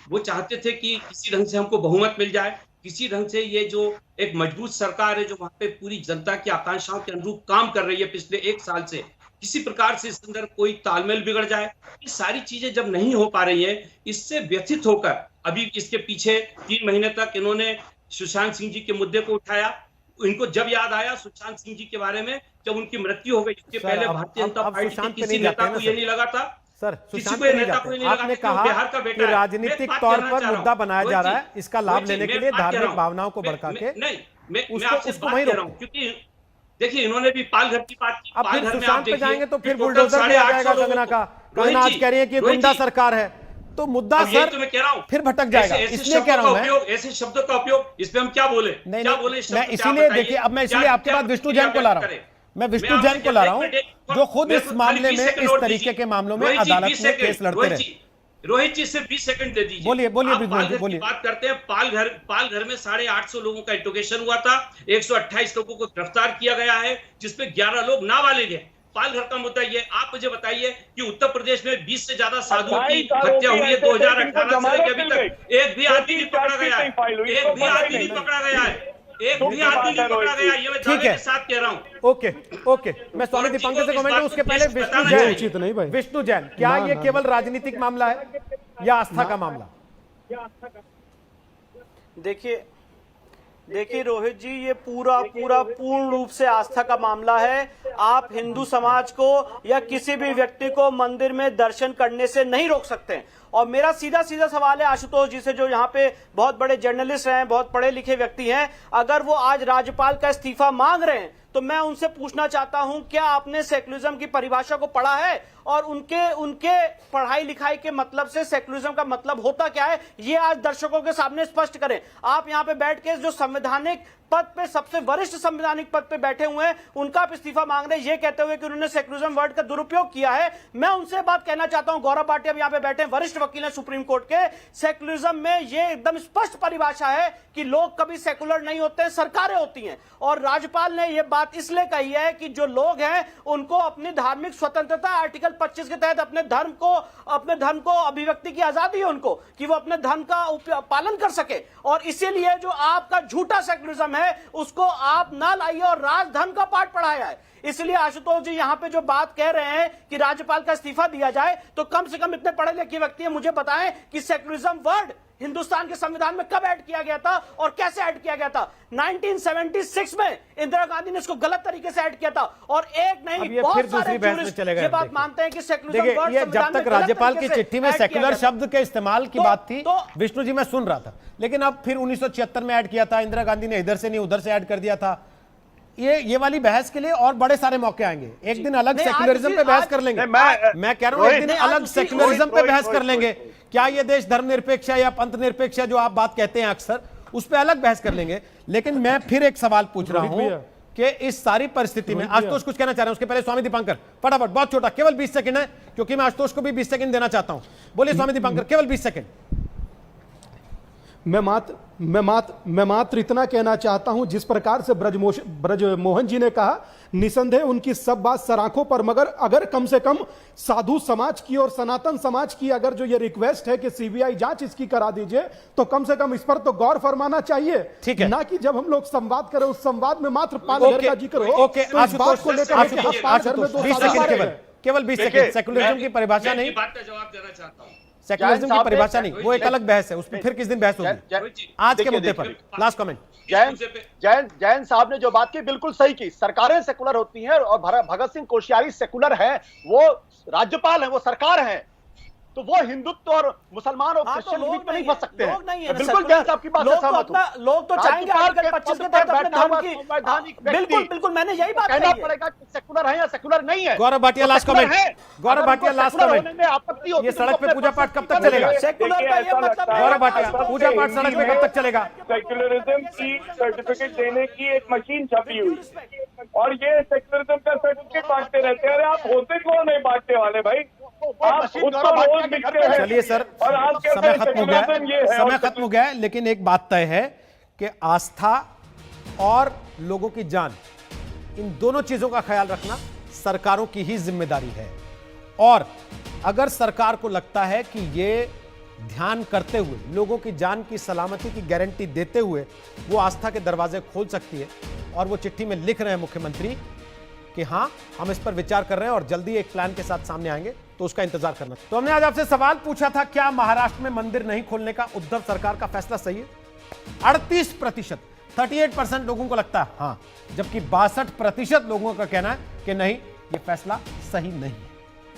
G: वो चाहते थे कि किसी ढंग से हमको बहुमत मिल जाए, किसी ढंग से ये जो एक मजबूत सरकार है जो वहां पे पूरी जनता की आकांक्षाओं के अनुरूप काम कर रही है पिछले 1 साल से, किसी प्रकार से इसके अंदर कोई तालमेल बिगड़ जाए। ये सारी चीजें जब नहीं हो पा रही है, इससे व्यथित होकर अभी इसके पीछे 3 महीने तक इन्होंने सुशांत सिंह जी के मुद्दे को उठाया। इनको जब याद आया सुशांत सिंह जी के बारे में, जब उनकी मृत्यु हो गई, इसके पहले भारतीय जनता पार्टी के किसी नेता को ये नहीं लगा था,
A: सर,
G: किसी को नेता को नहीं लगा
A: आपने
G: कि
A: कहा
G: बिहार का बेटा
A: कि राजनीतिक तौर पर मुद्दा बनाया जा रहा है, इसका लाभ लेने के लिए धार्मिक भावनाओं को भड़का के
G: मैं आपसे बात कर रहा हूं, क्योंकि देखिए इन्होंने भी पालघर की बात की।
A: अब फिर
G: पालघर में
A: सुशांत
G: आप
A: पे
G: देखिए
A: जाएंगे तो फिर बुलडोजर भी आ जाएगा कंगना का। कंगना आज कह रही है कि गुंडा सरकार है, तो मुद्दा सर
G: तो मैं कह रहा हूं
A: फिर भटक जाएगा। इसलिए कह रहा हूं मैं,
G: ऐसे शब्दों का उपयोग, इस पे हम क्या बोले?
A: नहीं,
G: क्या बोले?
A: मैं इसीलिए देखिए, अब मैं इसलिए आपके पास विष्णु जैन को ला रहा हूं, मैं विष्णु जैन को ला रहा हूं जो खुद इस मामले में, इस तरीके के मामलों में अदालत में केस लड़ते रहे।
G: रोहित जी सिर्फ 20 सेकंड दे दीजिए।
A: बोलिए बोलिए
G: बोलिए। बात करते हैं पालघर में 850 लोगों का इंट्रोगेशन हुआ था, 128 लोगों को गिरफ्तार किया गया है, जिसमें 11 लोग नाबालिग हैं। पालघर का मुद्दा ये, आप मुझे बताइए कि उत्तर प्रदेश में 20 से ज्यादा साधुओं की हत्या हुई है 2018 से लेकर अभी तक, एक भी आदमी नहीं पकड़ा गया है, एक भी आदमी नहीं पकड़ा गया है, एक भी आदमी नहीं पकड़ा गया। ये मैं दावे के साथ कह रहा हूं।
A: ओके, मैं स्वामी दीपांकर से कमेंट, उसके पहले विष्णु जैन, उचित नहीं भाई, विष्णु जैन, क्या ये केवल राजनीतिक मामला है या आस्था का मामला?
J: देखिए रोहित जी, ये पूर्ण रूप से आस्था का मामला है। आप हिंदू समाज को या किसी भी व्यक्ति को मंदिर में दर्शन करने से नहीं रोक सकते। और मेरा सीधा सवाल है आशुतोष जी से, जो यहाँ पे बहुत बड़े जर्नलिस्ट हैं, बहुत पढ़े लिखे व्यक्ति हैं, अगर वो आज राज्यपाल का इस्तीफा मांग रहे हैं तो मैं उनसे पूछना चाहता हूं, क्या आपने सेकुलरिज्म की परिभाषा को पढ़ा है? और उनके पढ़ाई लिखाई के मतलब से सेकुलरिज्म का मतलब होता क्या है, ये आज दर्शकों के सामने स्पष्ट करें। आप यहां पे बैठ के जो संवैधानिक पद पे, सबसे वरिष्ठ संवैधानिक पद पे बैठे हुए हैं, उनका आप इस्तीफा मांग रहे हैं, ये कहते हुए कि उन्होंने सेकुलरिज्म वर्ड का दुरुपयोग किया है। मैं उनसे बात कहना चाहता हूं, गौरव भाटिया अब यहां पे बैठे हैं, वरिष्ठ वकील हैं सुप्रीम कोर्ट के। सेकुलरिज्म में ये एकदम स्पष्ट परिभाषा है कि लोग कभी सेकुलर नहीं होते हैं, सरकारें होती हैं। और राज्यपाल ने यह बात इसलिए कही है कि जो लोग हैं उनको अपनी धार्मिक स्वतंत्रता, आर्टिकल 25 के तहत अपने धर्म को अभिव्यक्ति की आजादी है उनको, कि वो अपने धर्म का पालन कर सके। और इसीलिए जो आपका झूठा सेकुलरिज्म है उसको आप ना लाइए और राजधर्म का पाठ पढ़ाया है। इसलिए आशुतोष जी यहाँ पे जो बात कह रहे हैं कि राज्यपाल का इस्तीफा दिया जाए, तो कम से कम इतने पढ़े लिखे व्यक्ति हैं, मुझे बताएं कि सेकुलरिज्म वर्ड हिंदुस्तान के संविधान में कब ऐड किया गया था और कैसे ऐड किया गया था? 1976 में इंदिरा गांधी ने इसको गलत तरीके से ऐड किया था। और एक नहीं, बहुत सारे जूरिस्ट ये बात मानते हैं कि सेकुलरिज्म वर्ड
A: ये जब तक राज्यपाल की चिट्ठी में सेकुलर शब्द के इस्तेमाल की बात थी, विष्णु जी मैं सुन रहा था, लेकिन अब फिर 1976 में ऐड किया था, इंदिरा गांधी ने इधर से नहीं उधर से ऐड कर दिया था। ये वाली बहस के लिए और बड़े सारे मौके आएंगे। एक दिन अलग सेकुलरिज्म पे बहस कर लेंगे। मैं कह रहा हूं एक दिन अलग सेकुलरिज्म पे बहस कर लेंगे। क्या ये देश धर्मनिरपेक्ष है या पंथ निरपेक्ष है, जो आप बात कहते हैं अक्सर, उस पे अलग बहस कर लेंगे। लेकिन मैं फिर एक सवाल पूछ रहा हूं कि इस सारी परिस्थिति में आशुतोष कुछ कहना चाह रहे हैं, उसके पहले स्वामी दीपांकर फटाफट, बहुत छोटा, केवल 20 सेकंड है, क्योंकि मैं आशुतोष को भी 20 सेकंड देना चाहता हूं। बोलिए स्वामी दीपांकर, केवल 20 सेकंड।
I: मैं मात्र इतना कहना चाहता हूं, जिस प्रकार से ब्रजमोहन जी ने कहा, निसंदेह उनकी सब बात सराखों पर, मगर अगर कम से कम साधु समाज की और सनातन समाज की अगर जो ये रिक्वेस्ट है कि सीबीआई जांच इसकी करा दीजिए, तो कम से कम इस पर तो गौर फरमाना चाहिए। ठीक है, ना कि जब हम लोग संवाद करें उस संवाद में मात्र पालघर का जिक्र हो। तो इस बात को लेकर
A: केवल 20 सेकंड, सेकुलरिज्म की परिभाषा नहीं,
G: बात का जवाब देना चाहता हूं।
A: सेकुलरिज्म की परिभाषा नहीं, वो एक अलग बहस है, उस पर फिर किस दिन बहस होगी। आज के मुद्दे पर लास्ट कमेंट।
K: जैन साहब ने जो बात की बिल्कुल सही की। सरकारें सेकुलर होती हैं और भगत सिंह कोश्यारी सेकुलर है, वो राज्यपाल है, वो सरकार है। तो वो हिंदुत्व और मुसलमान और
J: हाँ, तो
K: क्रिश्चियन
J: लोग
K: बीच में नहीं
J: नहीं
K: फंस सकते हैं।
J: लोग नहीं है ना,
K: बिल्कुल
J: सेकुलर-
K: मैं आपकी बात से
J: लोग तो
K: सहमत
J: अपना
K: हूं।
J: लोग तो चाहेंगे
K: राज्यपाल
J: आर्टिकल
K: के
J: 25 के
K: पद
J: तहत
K: पर
J: अपने
K: बैठा
J: धर्म
K: हुआ
J: की
K: संवैधानिक व्यक्ति
J: बिल्कुल बिल्कुल मैंने यही बात
K: कहना
J: कही है।
K: पड़ेगा कि सेकुलर है या सेकुलर नहीं है।
A: Gaurav Bhatia last
K: secular
A: comment.
K: है।
A: गौरव
K: अगर
A: भाटिया
K: उनको
A: लास्ट
K: सेकुलर
A: कमेंट।
K: होने में आपत्ति होती
A: ये
K: तो
A: सड़क
K: उनको
A: पे पूजा
K: अपने
A: पाठ कब
K: पद
A: तक
K: से
A: चलेगा?
J: सेकुलर का ये मतलब है-
A: गौरव भाटिया पूजा पाठ सड़क पे कब तक चलेगा?
L: सेक्युलरिज्म की सर्टिफिकेट देने की एक मशीन छपी हुई और ये सेक्युलरिज्म का सर्टिफिकेट बांटते रहते हैं। अरे आप होते कौन नहीं बांटने वाले भाई? आप खुद तो रोज लिखते हैं।
A: चलिए सर,
L: और आप कहते
A: समय
L: हैं
A: खत्म हो गया
L: सेक्युलरिज्म ये है
A: है, समय
L: और
A: खत्म हो गया है, लेकिन एक बात तय है कि आस्था और लोगों की जान, इन दोनों चीजों का ख्याल रखना सरकारों की ही जिम्मेदारी है। और अगर सरकार को लगता है कि ये ध्यान करते हुए, लोगों की जान की सलामती की गारंटी देते हुए वो आस्था के दरवाजे खोल सकती है, और वो चिट्ठी में लिख रहे हैं मुख्यमंत्री कि हां हम इस पर विचार कर रहे हैं और जल्दी एक प्लान के साथ सामने आएंगे, तो उसका इंतजार करना। तो हमने आज आपसे सवाल पूछा था, क्या महाराष्ट्र में मंदिर नहीं खोलने का उद्धव सरकार का फैसला सही है? 38%, 38% लोगों को लगता है हां, जबकि 62% लोगों का कहना है कि नहीं, यह फैसला सही नहीं है।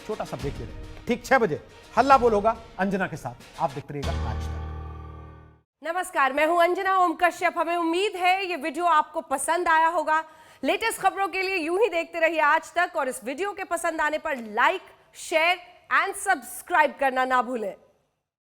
A: छोटा सा ब्रेक ले रहे हैं। ठीक 6 बजे हल्ला बोल होगा अंजना के साथ। आप देखते रहिएगा आज तक।
N: नमस्कार, मैं हूं अंजना ओम कश्यप। हमें उम्मीद है ये वीडियो आपको पसंद आया होगा। लेटेस्ट खबरों के लिए यूं ही देखते रहिए आज तक, और इस वीडियो के पसंद आने पर लाइक, शेयर एंड सब्सक्राइब करना ना भूलें।